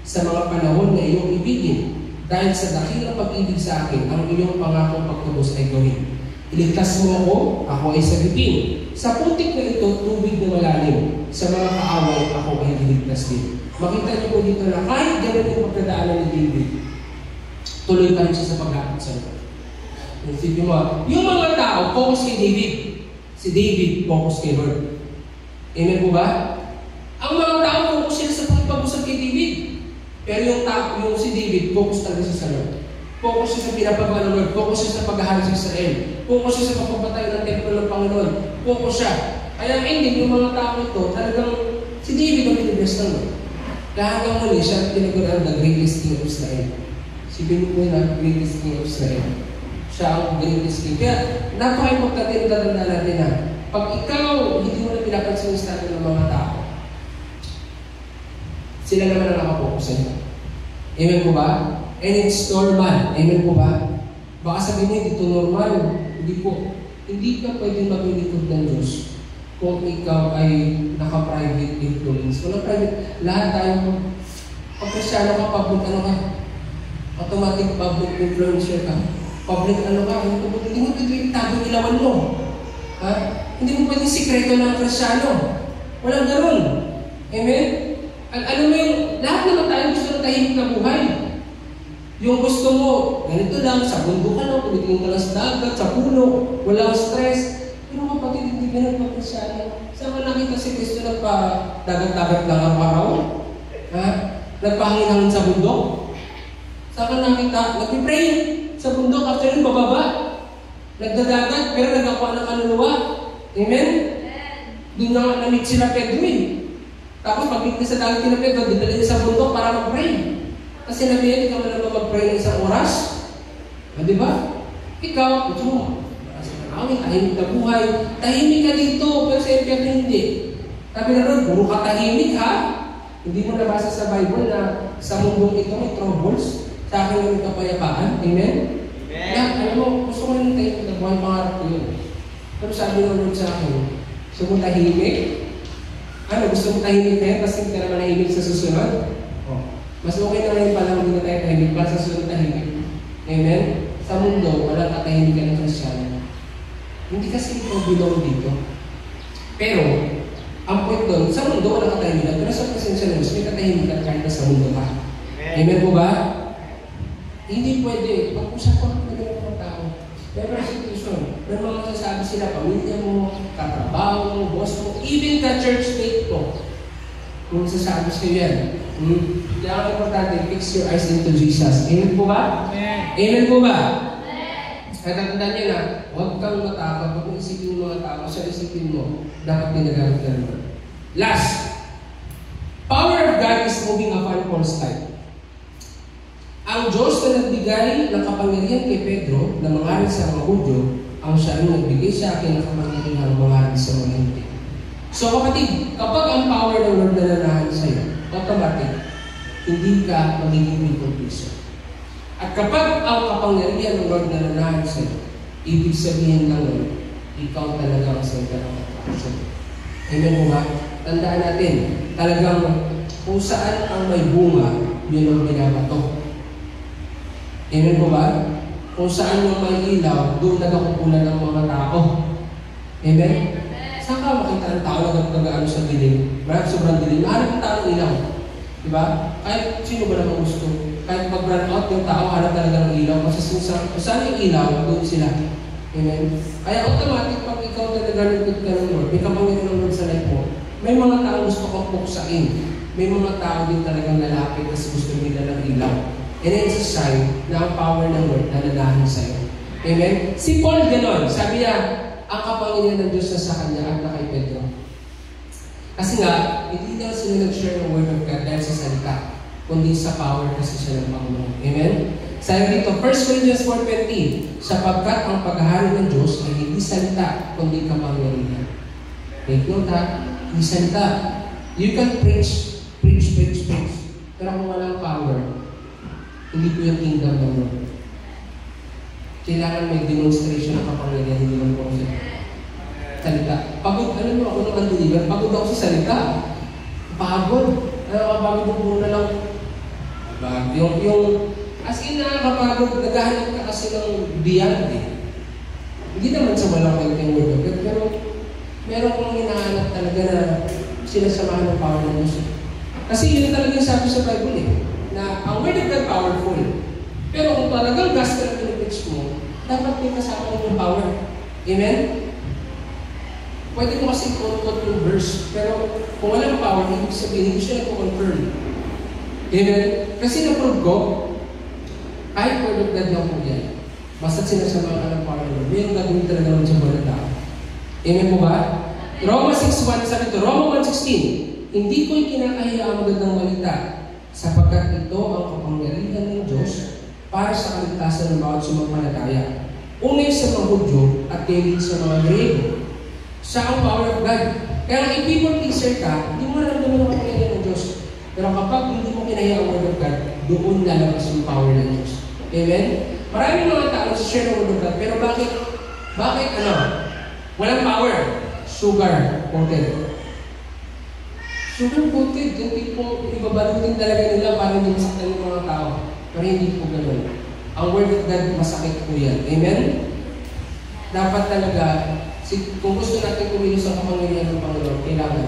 sa mga panahon na iyong ibigin. Dahil sa dakilang pag-ibig sa akin, ang iyong pangakong pagtubos ay gawin. Iligtas mo ako ay sagipin. Sa putik na ito, tubig na malalim. Sa mga kaaway, ako ay iligtas din. Makita niyo po dito na kahit gano'n yung pagkadaanan ni David, tuloy pa rin siya sa paghapit sa Lord. Isipin mo, yung mga tao, focus kay David. Si David, focus kay Lord. Amen po ba? Ang mga tao, focus sila sa pagpag-usap kay David. Pero yung si David, focus talaga siya sa Lord. Focus siya sa pinapagawa ng Lord. Focus siya sa paghahari sa Israel. Focus siya sa pagpapatay ng templo ng Panginoon. Focus siya. Kaya hindi, yung mga tao ito, talagang si David ang pinibest ng Lord. Kaya hanggang muli siya tinaguraan the greatest king of Israel. Si Binupoy na greatest king of Israel. Siya ang greatest king. Kaya napaka-importante yung tatanda natin na pag ikaw hindi mo na pinapansin yung estado ng mga tao, sila naman ang nakapokus sa iyo. Amen po ba? And it's normal. Amen po ba? Baka sabihin niyo, dito normal. Hindi po. Hindi ka pwedeng maglilikod ng Diyos kung ikaw ay naka-private influence. Walang private. Lahat tayo, pag Kristyano ka, public ano ka? Automatic public influencer ka. Public ano ka? Hindi mo pwedeng itago ilawan mo. Ha? Hindi mo pwedeng sikreto ng Kristyano. Walang gano'n. Amen? Alam mo yung, lahat naman tayo gusto ng tahimik na buhay. Yung gusto mo, ganito lang, sa bundok ka lang, tumitingin ka lang sa dagat, sa puno, walang stress. Pero kapatid, hindi ganun pa Kristyano. Saan ka nakita si Kristo nagpa-dagat-dagat lang araw-araw? Ha? Nagpahangin-hangin sa bundok? Saan ka nakita? Nagpipray sa bundok, after yun, bababa. Nagdadagat, pero nagkakuha ng kaluluwa. Amen? Doon nga na-meet sila Pedro eh. Tapos pag-meet sa dagat kina Pedro, dinala niya sa bundok para mag-pray. Kasi nabi niya, hindi ka man naman mag-pray ng isang oras. Diba? Ikaw, ito mo. Tahimik na buhay. Tahimik ka dito, pero sa impyerno hindi. Sabi na ron, puro ka tahimik ha? Hindi mo nabasa sa Bible na sa mundong ito may troubles. Sa akin lang yung kapayapaan. Amen? Amen. Alam mo, gusto ko lang tahimik na buhay, pangarap ko yun. Pero sabi ng Lord sa akin, gusto mo tahimik? Ano, gusto mo tahimik na yan? Kasi hindi ka naman nahimik sa susunod? Oh. Mas okay na ngayon pala hindi na tayo tahimik para sa susunod tahimik. Amen? Sa mundo, walang katahimikan ng Kristiyan. Hindi kasi ito belong dito. Pero, ang point doon, sa mundo walang katahimikan, pero sa presensya ng Diyos, may katahimikan kahit na sa mundo ka. Amen po ba? Hindi pwede. Pag-usap ko ng mga tao. Pero institution, may mga masasabi sila, pamilya mo, katrabaho mo, boss mo, even the church mate mo. Kung masasabi sa'yo yan. Kaya ang importante, fix your eyes into Jesus. Amen po ba? Amen. Amen po ba? Kaya tatandaan niyo na, huwag kang matakot, huwag mong isipin yung mga tao, sa isipin mo, dapat ginagamit ka naman. Last, power of God is moving upon Paul's life. Ang Diyos na nagbigay ng kapangyarihan kay Pedro na mangaral sa mga Hudyo, ang siya rin nagbigay sa akin ng kapangyarihan ng mangaral sa mga hindi. So kapatid, kapag ang power ng Lord na nanahan sa'yo, automatic, hindi ka magiging people pleaser. At kapag ang kapangyarihan ng Lord na nanahan sa'yo, ibig sabihin lang Lord, ikaw talaga ang center ng attraction. Amen mo ba? Tandaan natin, talagang kung saan ang may bunga, yun ang binabato. Amen po ba? Kung saan yung may ilaw, doon nagkakukulan ng mga tao. Amen? Saan ka makita ang tao na nag-ano sa dilim? Marami sobrang dilim. Hanap ang tao ng ilaw. Diba? Kahit sino ba naman gusto? Kahit mag-run out yung tao, hanap talaga ng ilaw. Kasi saan yung ilaw, doon sila. Amen? Kaya automatic, pag ikaw talaga nagtut ka ng Lord, may kapangyarihan ng Lord sa life mo, may mga tao gusto kong puksain. May mga tao din talagang lalapit kasi gusto nila ng ilaw. And it's a sign na ang power ng Lord na nanahin sa'yo. Amen? Si Paul ganon. Sabi niya, ang kapangyarihan ng Diyos na sa kanya at na kay Pedro. Kasi nga, hindi daw sila nag-share ng word of God dahil sa salita, kundi sa power kasi siya ng Panginoon. Amen? Sabi dito, 1 Corinthians 4:20, sapagkat ang paghahari ng Diyos ay hindi salita, kundi kapangyarihan. Take note ha, hindi salita. You can preach. Pero kung walang power, hindi po yung kingdom ng Lord. Kailangan may demonstration ng kapangyarihan, hindi lang po sa salita. Pagod, alam mo ako naman deliver, pagod ako sa salita. Pagod. Pagod mo muna lang. Yung as in nakakapagod, naghahanap ka kasi ng beyond eh. Hindi naman sa walang kwenteng word of God, pero meron kong hinahanap talaga na sinasamahan ng power ng Diyos. Kasi yun talaga yung sabi sa Bible eh, na ang word of God powerful. Pero kung talagang gospel ang pinipitch mo, dapat may kasama ng power. Amen? Pwede mo kasi i-confirm yung verse, pero kung walang power, ibig sabihin, hindi siya nag-confirm. Amen? Kasi na-prove ko, kahit word of God lang po yan, basta't sinasama ka ng power ng may gagawin talaga naman sa buwan ng tao. Amen po ba? Roma 6:1, sabi ito, Roma 1:16, hindi ko ikinakahiya ang magandang balita, sapagkat ito ang kapangyarihan ng Diyos para sa kaligtasan ng bawat sumampalataya. Unay sa mga Hudyo at din sa mga Grego. Sa ang power of God. Kaya if people pleaser ka, hindi mo naramdaman ang kapangyarihan ng Diyos. Pero kapag hindi mo kinahiya ang word of God, doon lalabas yung power ng Diyos. Amen? Maraming mga tao sa share ng word of God, pero bakit walang power? Sugar coated. Sugar coated, yung tipong ibabalutin talaga nila para hindi masaktan yung mga tao. Pero hindi po ganun. Ang word of God, masakit po yan. Amen? Dapat talaga, kung gusto natin kumilos sa kapangyarihan ng Panginoon, kailangan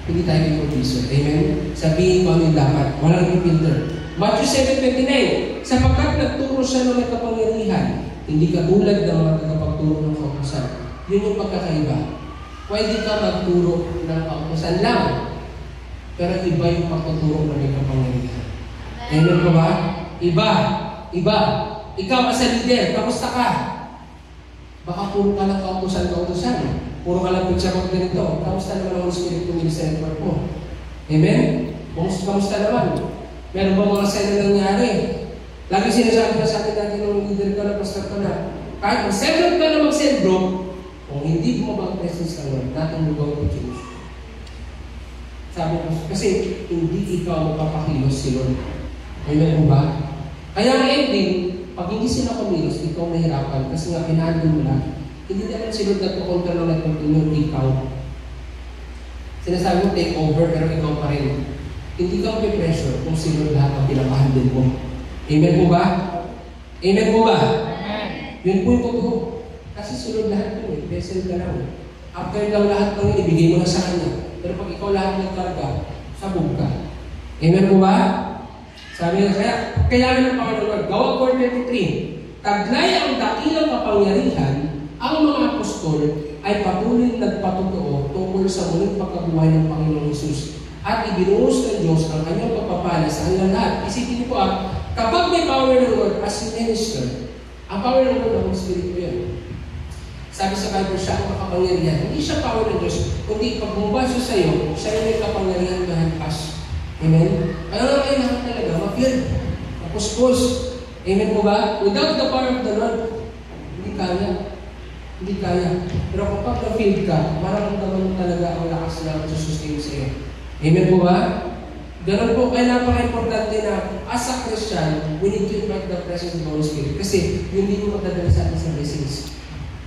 hindi tayo ipag-iso. Amen? Sabihin ko yung dapat. Walang i-filter. Matthew 7:29, sapagkat nagturo siya ng kapangyarihan, hindi katulad ng mga tagapagturo ng kautusan. Yun yung pagkakaiba. Pwede ka magturo ng kautusan lang, pero iba yung pagtuturo ng may kapangyarihan. Amen ko ba? Iba. Ikaw as a leader, kamusta ka? Baka puro ka lang kautusan. Puro ka lang picture of ganito. Kamusta naman ang Holy Spirit pumili sa network mo? Amen? Kamusta naman? Meron ba mga sign na nangyari? Lagi sinasabi na sa atin natin ng leader ka na, pastor ka na. Kahit mag-send ka na mag-send group, kung hindi bumaba ang presence ka Lord, natin lugaw ko Diyos. Sabi ko, kasi hindi ikaw mapapakilos si Lord. Amen mo ba? Kaya ang ending, pag hindi sila kumilos, ikaw mahirapan kasi nga pinahal mo lang. Hindi naman si Lord nagpo-control na nagpo-control ikaw. Sinasabi mo, take over, pero ikaw pa rin. Hindi ka may-pressure kung si Lord lahat ang pinapahandin mo. Amen po ba? Amen po ba? Amen. Yun po yung totoo. Kasi sunod lahat po eh. Vessel ka lang. After lang lahat ng ibigay mo na sa Kanya. Pero pag ikaw lahat nagkarga, sabog ka. Amen po ba? Sabi niya, kaya kailangan ng Panginoon. Gawa 4:23. Taglay ang dakilang kapangyarihan, ang mga apostol ay patuloy nagpatotoo tungkol sa muling pagkabuhay ng Panginoong Hesus. At ibinuhos ng Diyos ang kanyang pagpapala sa kanilang lahat. Isipin niyo po kapag may power ng Lord as a minister, ang power ng Lord ang Spirit yan. Sabi sa Bible, siya ang makapangyarihan. Hindi siya power ng Diyos, kundi pag bumaba siya sa iyo, siya yung may kapangyarihan to help us. Amen? Kaya nga kailangan talaga, ma-feel, mapuspos. Amen po ba? Without the power of the Lord, hindi kaya. Hindi kaya. Pero kapag na-feel ka, maramdaman mo talaga ang lakas na sustain sa iyo. Amen po ba? Ganun po, kaya napaka-importante na as a Christian, we need to invite the presence of the Holy Spirit. Kasi yun din mo magdadala sa atin sa blessings.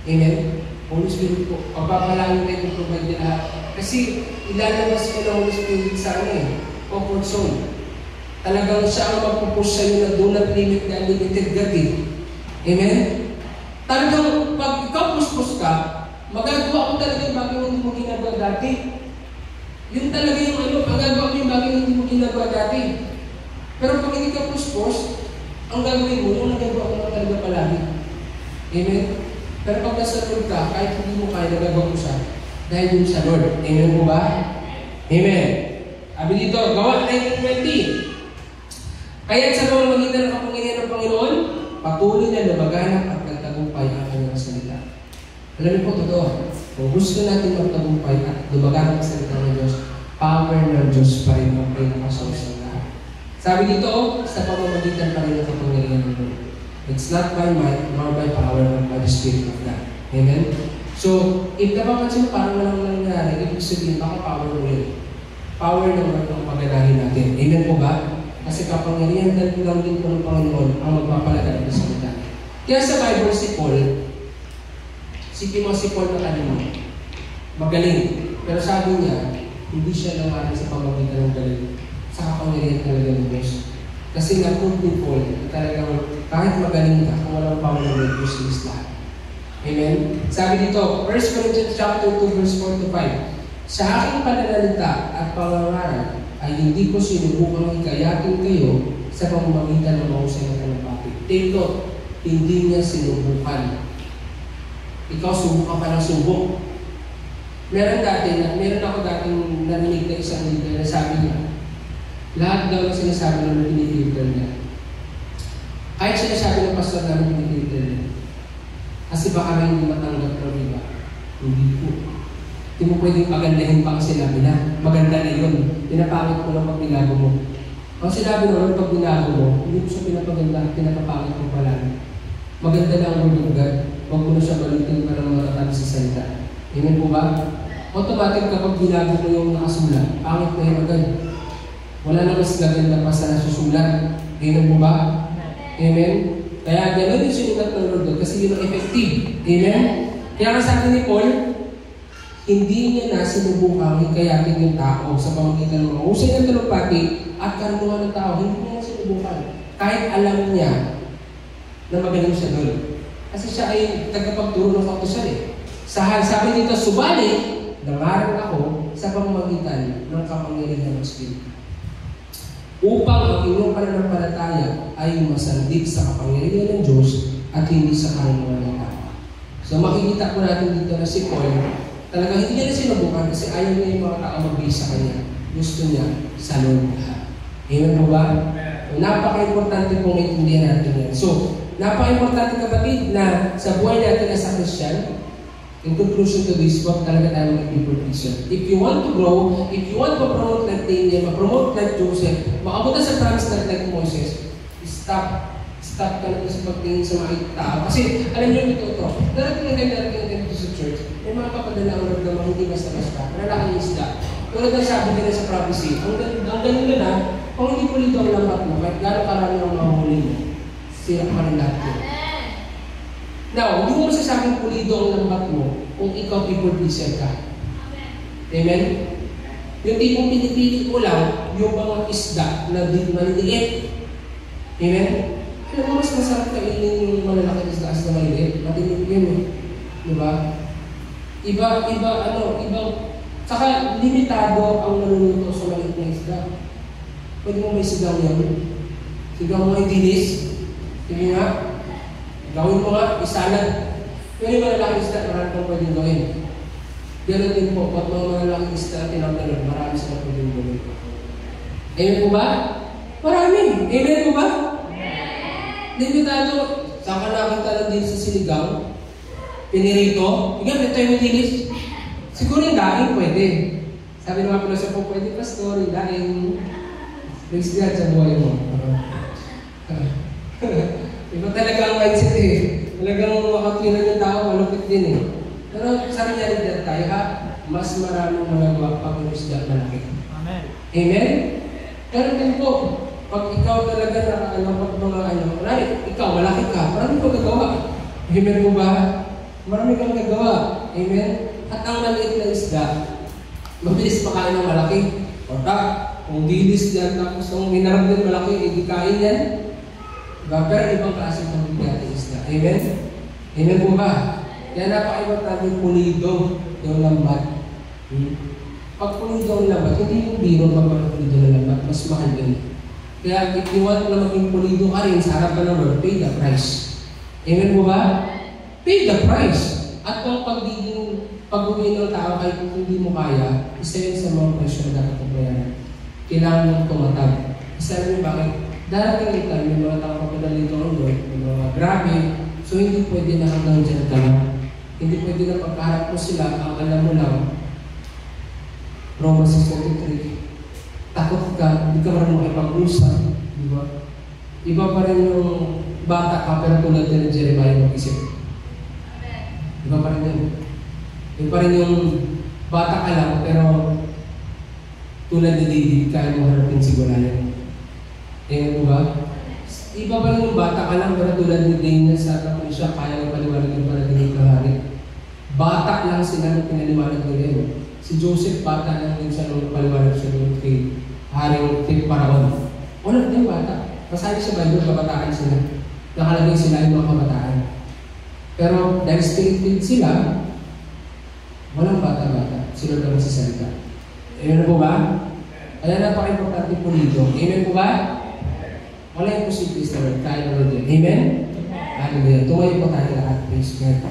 Amen? Holy Spirit po, pagpapalain tayo kung provide nila. Kasi ilalabas mo ng Holy Spirit sa comfort zone. Talagang siya ang magpupush sa iyo na do not limit the unlimited God eh. Amen? Talagang pag ikaw puspos ka, magagawa ko talaga yung bagay hindi mo ginagawa dati. Yun talaga yung magagawa ko yung bagay hindi mo ginagawa dati. Pero pag hindi ka puspos, ang gagawin mo, yung nagagawa ko na talaga palagi. Amen? Pero pag nasa Lord ka, kahit hindi mo kaya, nagagawa mo siya dahil yun sa Lord. Amen po ba? Amen. Sabi dito, Gawa 19:20. Kaya't sa pamamagitan ng kapangyarihan ng Panginoon, patuloy na lumaganap at nagtagumpay ang kanyang salita. Alam niyo po, totoo. Kung gusto natin magtagumpay at lumaganap ang salita ng Diyos, power ng Diyos pa rin ang pinakasource ng lahat. Sabi dito, sa pamamagitan pa rin ng kapangyarihan ng Lord. It's not by might, nor by power, but by the Spirit of God. Amen? So, if napapansin mo parang walang nangyari, ibig sabihin, baka power mo yun. Power ng Lord ang paganahin natin. Amen po ba? Kasi kapangyarihan lang din po ng Panginoon ang magpapalagan ng salita. Kaya sa Bible si Paul na kanino, magaling. Pero sabi niya, hindi siya naman sa pamamagitan ng galing. Sa kapangyarihan talaga ng Diyos. Kasi na-prove ni Paul na talagang kahit magaling ka, kung walang power ng Lord, useless lahat. Amen? Sabi dito, 1 Corinthians chapter 2, verse 4-5, sa aking pananalita at pangangaral ay hindi ko sinubukang hikayatin kayo sa pamamagitan ng mahusay na kalapati. Take note, hindi niya sinubukan. Ikaw subukan pa ng subok. Meron ako dating narinig na isang leader na sabi niya, lahat daw na sinasabi namin pinifilter niya. Kahit sinasabi ng pastor namin pinifilter niya. Kasi baka may hindi matanggap ng iba. Hindi po. Hindi mo pwedeng pagandahin pa ang sinabi na. Maganda na yun. Pinapangit mo lang pag binago mo. Ang sinabi naman pag binago mo, hindi mo siya pinapaganda, pinapapangit mo pala. Maganda na ang word of God. Huwag mo na siya balitin para mga natabi sa salita. Amen po ba? Automatic kapag binago mo yung nakasulat, pangit na yun agad. Wala na mas gaganda pa sa nasusulat. Amen po ba? Amen? Kaya gano'n yung sinulat ng Lord doon kasi yun ang effective. Amen? Kaya nga sabi ni Paul, hindi niya na sinubukang hikayatin yung tao sa pamamagitan ng mga usay ng talumpati at karunungan ng tao. Hindi niya na sinubukan. Kahit alam niya na magaling siya doon. Kasi siya ay tagapagturo ng kautusan eh. Sabi dito, subalit, nangaral ako sa pamamagitan ng kapangyarihan ng Espiritu. Upang ang inyong pananampalataya ay masandig sa kapangyarihan ng Diyos at hindi sa karunungan ng tao. So makikita po natin dito na si Paul, talagang hindi niya na sinubukan kasi ayaw niya yung mga tao mag-base sa kanya. Gusto niya sa Lord lahat. Amen po ba? So, napaka-importante pong maintindihan natin yan. So, Napaka-importante kapatid na sa buhay natin as a Christian, in conclusion to this, huwag talaga tayo mag-people pleaser. If you want to grow, if you want to promote like Daniel, ma-promote like Joseph, makapunta sa promised land like Moses, stop ka na sa pagtingin sa mga tao. Kasi, alam niyo ito. Darating dito sa church, may mga kapadala ang nagdamang hindi basta-basta, malalaking isda. Tulad ng sabi nila sa prophecy, ang ganun na, kung hindi pulito ang lambat mo, kahit gano'ng karami ang mahuli mo, sira pa rin lahat yun. Now, hindi mo masasabing pulido ang lambat mo kung ikaw people pleaser ka. Amen? Yung tipong pinipili mo lang yung mga isda na maliliit. Amen? Alam mo, mas masarap kainin yung malalaking isda as na maliliit. Matinig yun eh. Diba? Iba, saka limitado ang naluluto sa maliit na isda. Pwede mo may sigaw yan. Sigaw mo ay dinis. Sige nga. Gawin mo nga, isalad. Pero yung malalaking isda, marami kang pwedeng gawin. Ganun din po, pag mga malalaking isda at tinapalod, marami silang pwedeng gawin. Amen po ba? Marami. Amen po ba? Limitado. Saka nakita lang din sa sinigang. Pinirito. Tingnan, ito yung dinis. Siguro yung daing pwede. Sabi ng mga pilosopo, pwede pastor, yung daing. Praise God sa buhay mo. Iba talaga ang mindset eh. Talagang makatunan yung tao, malupit din eh. Pero sabi niya rin tayo ha, mas maraming magagawa pag yung isda malaki. Amen. Amen? Pero din po, pag ikaw talaga ikaw, malaki ka, marami kang gagawa. Amen mo ba? Marami kang gagawa. Amen? At ang maliit na isda, mabilis makain ng malaki. O kung dilis yan, tapos kung hinarap din malaki, hindi kain yan. Diba? Pero ibang klase ng bigat isda. Amen? Amen po ba? Kaya napaka-importante pulido yung lambat. Pag pulido ang lambat, hindi yung biro pulido ng lambat, mas mahal din. Kaya if you want na maging pulido ka rin sa harap ng Lord, pay the price. Amen po ba? Pay the price. At kung pag-uwi ng tao kahit hindi mo kaya, isa yun sa mga presyo na dapat bayaran. Kailangan mong tumatag. Isa rin bakit? Darating ito, may mga tao papadalito ang Lord, may mga grabe, so hindi pwede na hanggang dyan ka lang. Hindi pwede na pagkaharap mo sila, ang alam mo lang, Romans 6:23, takot ka, hindi ka marunong ipag-usap, di ba? Iba pa rin yung bata ka, pero tulad din ng Jeremiah mag-isip. Iba pa rin yun. Iba pa rin yung bata ka lang, pero tulad ni David, kaya mo harapin si Goliath. Ayan po ba? Iba pa rin yung bata ka lang, pero tulad ni Daniel sa atin siya, kaya mo paliwanag yung parating kahari. Bata lang sila nung pinaliwanag nila. Si Joseph, bata lang din siya nung paliwanag siya nung kay Haring Paraon. Wala din bata. Masabi sa Bible, kabataan sila. Nakalagay sila yung mga kabataan. Pero dahil spirit-filled sila, walang bata-bata. Sila lang sa salita. Amen po ba? Kaya napaka-importante po dito. Amen po ba? Wala yung posible sa Lord. Kaya naman din. Amen? Hallelujah. Tumayo po tayo lahat. Praise God.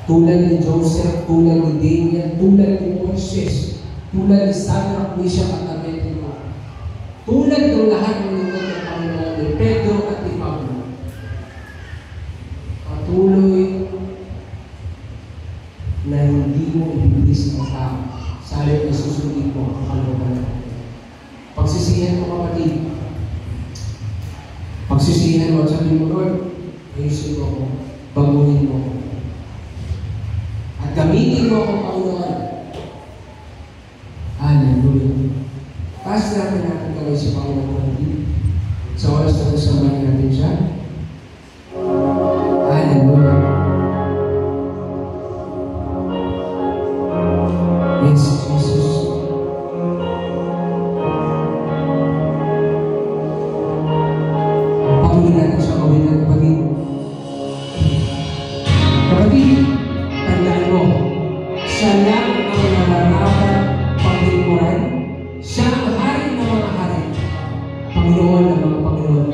Tulad ni Joseph, tulad ni Daniel, tulad ni Moses, tulad ni Shadrach, Meshach at Abednego, tulad ng lahat ng lingkod ng Panginoon ni Pedro at ni Pablo, patuloy na hindi mo ibibis ang tao sa halip na susundin mo ang kalooban natin. Pagsisihan mo kapatid, pagsisihan mo at sabihin mo, Lord, ayusin mo ako, baguhin mo ako. At gamitin mo akong Panginoon. Hallelujah. Taas natin gawin si Panginoon. Sa oras na kasamahin natin siya. Hallelujah. Yes, Jesus. Patuloy natin siya gawin ng kapatid. Kapatid, tandaan mo, siya lang ang nararapat paglingkuran. Siya ang hari ng mga hari, Panginoon ng mga Panginoon.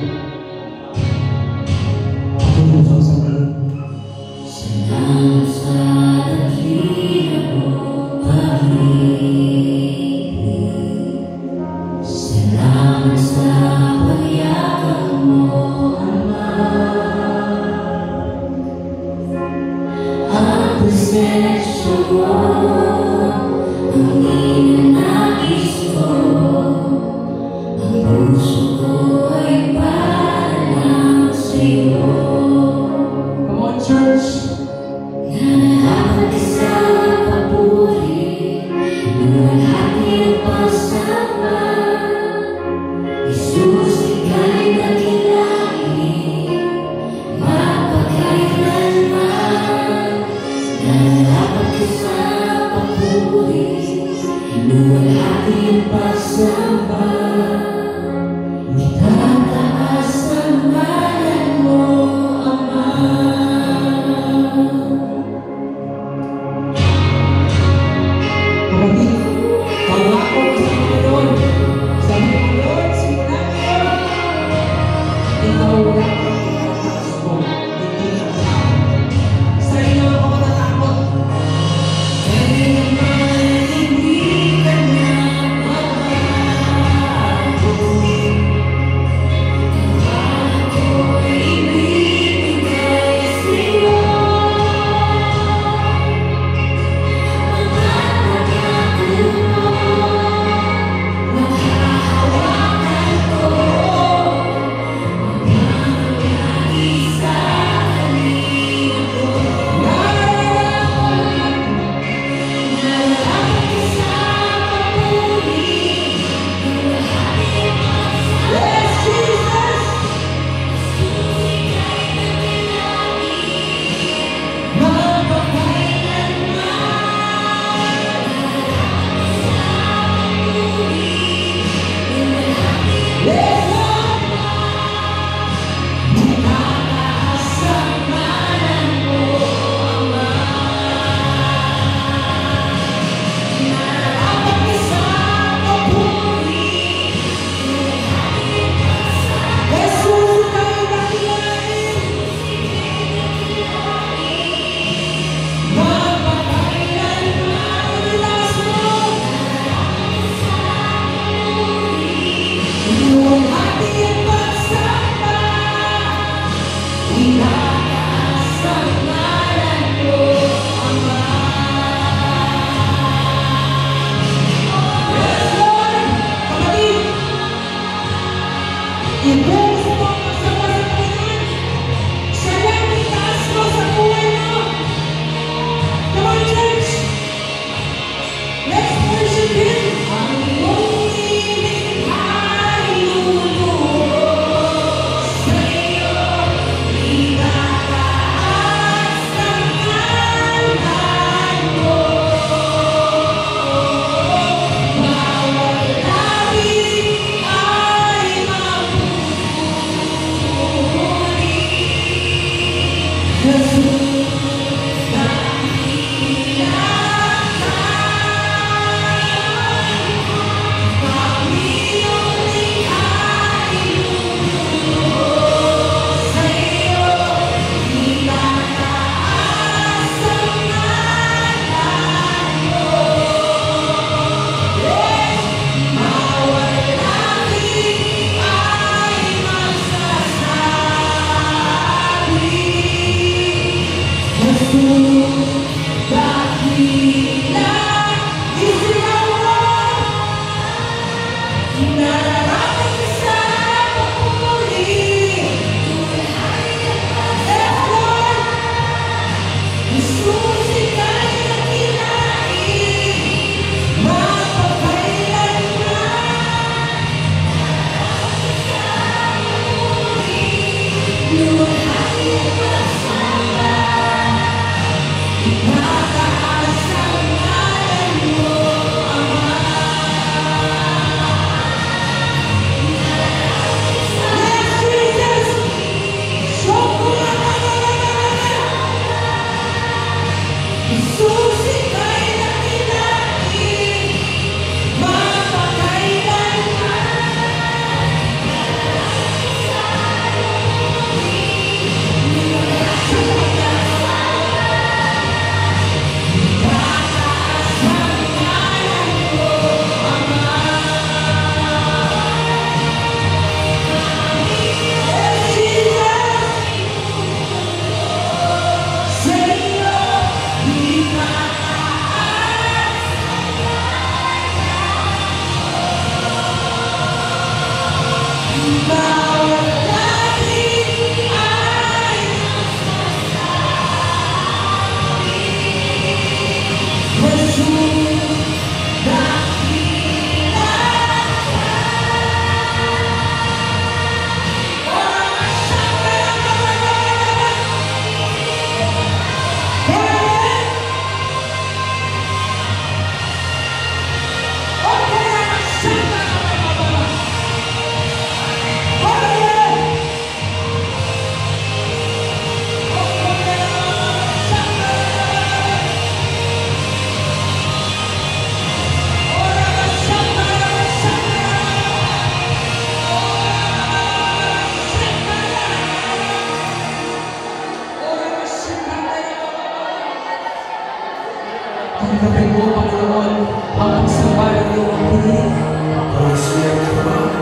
Tanggapin mo, Panginoon, ang pagsamba ng iyong piling.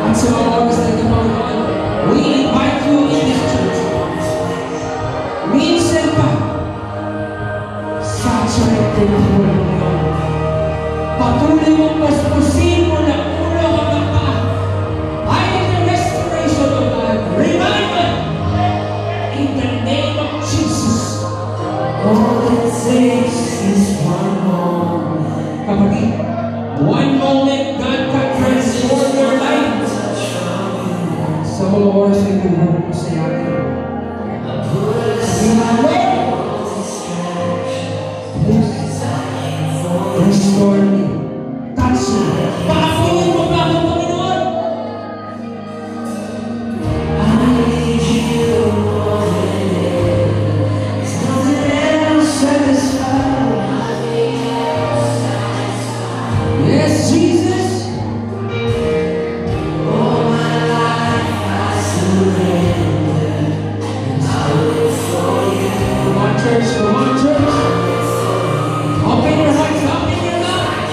At sa mga oras na ito, Panginoon, we invite you in this church. Minsan pa, saturate mo, Panginoon. Patuloy mo, paspusin mo na ulo hanggang pa. By the restoration of God, revival, in the name of Jesus. All it takes is one moment. Kapatid, one moment God can transform your life. Sa mga oras na inuhulog mo sa natin. Restore me. Touch me. Paapunin mo ba ako, Panginoon? I need you more than ever. There's nothing else satisfies. Yes, Jesus. All my life I surrender. I live for you. Come on, church. Come on, church. Open your hearts, open your mouth.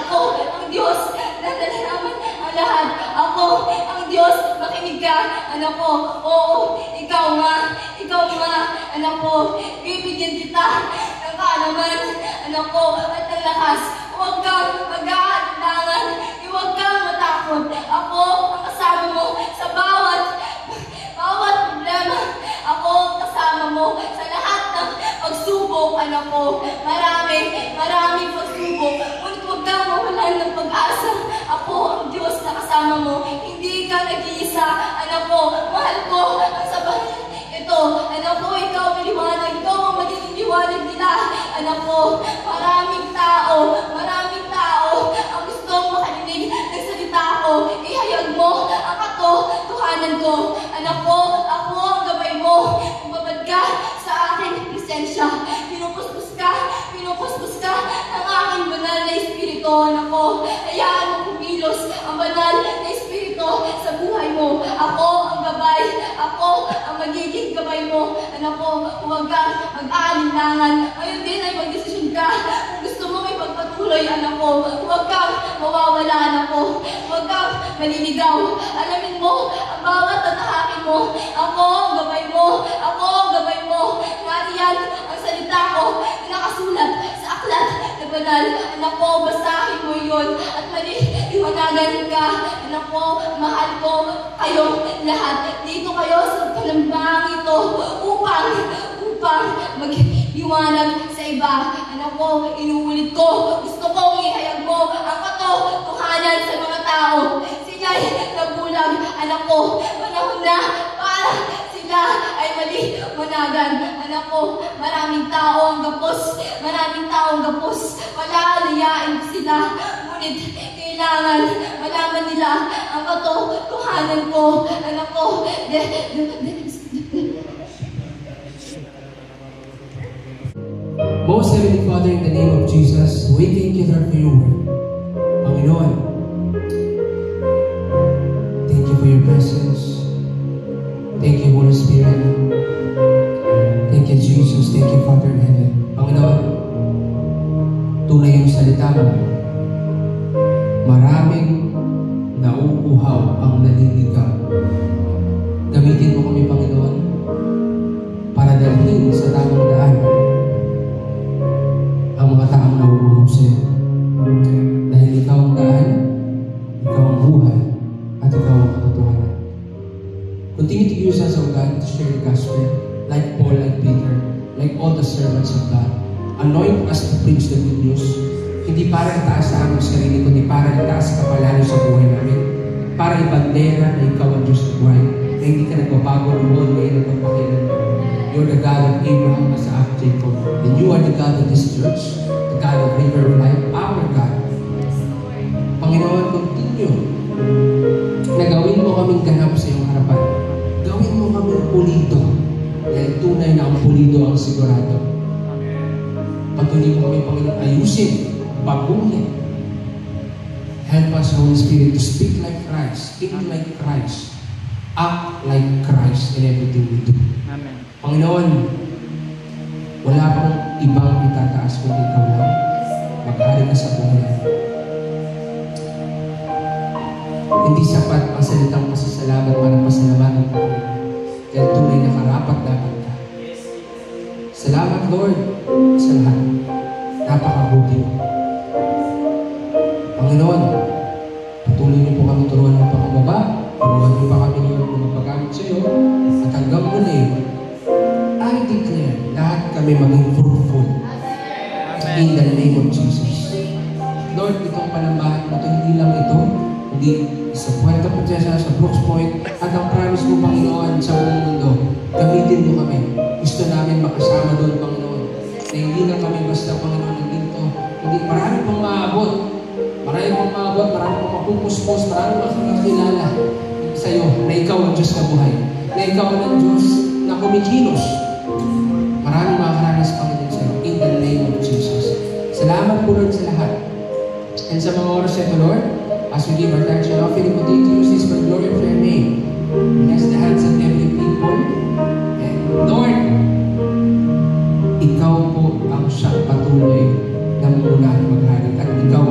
Ako ang Diyos na nalalaman ang lahat. Ako ang Diyos, makinig ka, anak ko. Oo, ikaw nga, anak ko. Bibigyan kita ng kaalaman, anak ko, at ng lakas. Huwag kang mag-aalinlangan, huwag kang matakot. Ako ang kasama mo sa bawat problema. Ako ang kasama mo sa lahat ng pagsubok, anak ko. Maraming pagsubok. Ngunit huwag kang mawalan ng pag-asa. Ako ang Diyos na kasama mo. Hindi ka nag-iisa, anak ko. Mahal ko ang sabayan. Ito, anak ko, ikaw ang liwanag. Ikaw ang magiging liwanag nila. Anak ko, maraming tao ang gustong makarinig ng salita ko. Ihayag mo ang katotohanan ko. Anak ko, ako ang gabay mo. Kung babad ka sa aking presensya, pinupuspos ka ng aking banal na espiritu, anak ko. Hayaan mo kumilos ang banal na espiritu sa buhay mo. Ako ang gabay. Ako ang magiging gabay mo. Anak ko, huwag kang mag-aalinlangan. Ngayon din ay mag-desisyon ka. Kung gusto mo may pagpatuloy, anak ko, huwag kang mawawala, anak ko. Huwag kang maliligaw. Alamin mo ang bawat tatahakin mo. Ako ang gabay mo. Ako ang gabay mo. Nariyan ang salita ko na nakasulat sa aklat na banal. Anak ko, basahin mo yun at maliwanagan ka. Anak ko, mahal ko kayong lahat. Dito kayo sa talambang ito upang magliwanag sa iba. Anak ko, inuulit ko. Gusto kong ihayag mo ang katotohanan sa mga tao. Sila'y nabulag, anak ko. Panahon na para sila ay maliwanagan. Anak ko, maraming tao ang gapos. Palalayain sila. Ngunit kailangan malaman nila ang katotohanan ko. Anak ko, Most Heavenly Father, in the name of Jesus, we thank you, Lord, for your word. Panginoon, thank you for your presence. Thank you, Holy Spirit. Thank you, Jesus. Thank you, Father in heaven. Panginoon, tunay yung salita mo. Maraming nauuhaw ang naliligaw. Gamitin mo kami, Panginoon, para dalhin sa tamang daan ang mga taong nauuhaw sa iyo. Dahil ikaw ang daan, ikaw ang buhay, at ikaw ang katotohanan. Continue to use us, O God, to share the gospel, like Paul, like Peter, like all the servants of God. Anoint us to preach the good news. Hindi para itaas sa aming sarili, kundi para itaas sa kapalaran sa buhay namin. Para ibandera na ikaw ang Diyos ng buhay, na hindi ka nagbabago noon, ngayon at magpakilan. You're the God of Abraham, Isaac, Jacob. And you are the God of this church, the God of River of Life, our God. Panginoon, continue na gawin mo kaming ganap sa iyong harapan. Gawin mo kaming pulido. Dahil tunay na ang pulido ang sigurado. Patuloy mo kami, Panginoon, ayusin, baguhin. Help us, Holy Spirit, to speak like Christ, think like Christ, act like Christ in everything we do. Amen. Panginoon, wala pang ibang itataas kundi ikaw lang. Maghari ka sa buhay namin. Hindi sapat ang salitang pasasalamat para pasalamatan ka. Dahil tunay na karapat dapat ka. Salamat, Lord, sa lahat. Napakabuti mo. Panginoon, patuloy niyo po kami turuan ng pakababa. Turuan niyo pa kami ng magpagamit sa iyo. At hanggang muli, I declare, lahat kami maging fruitful. In the name of Jesus. Lord, itong panambahan mo, hindi lang ito, hindi sa Puerto Princesa, sa Brooks Point, at ang promise mo, Panginoon, sa buong mundo. Gamitin mo kami. Gusto namin makasama doon, Panginoon. Na hindi na kami basta, Panginoon, nandito. Hindi, marami pang maabot. Marami pang mapupuspos, marami pang makakilala sa iyo, na ikaw ang Diyos na buhay. Na ikaw ang Diyos na kumikilos. Maraming makakaranas, Panginoon, sa iyo. In the name of Jesus. Salamat po, Lord, sa lahat. And sa mga oras ito, Lord, as we give our thanks and offering, continue to use this for glory of your name. Bless the hands of every people. And Lord, ikaw po ang siyang patuloy na muna maghari. At ikaw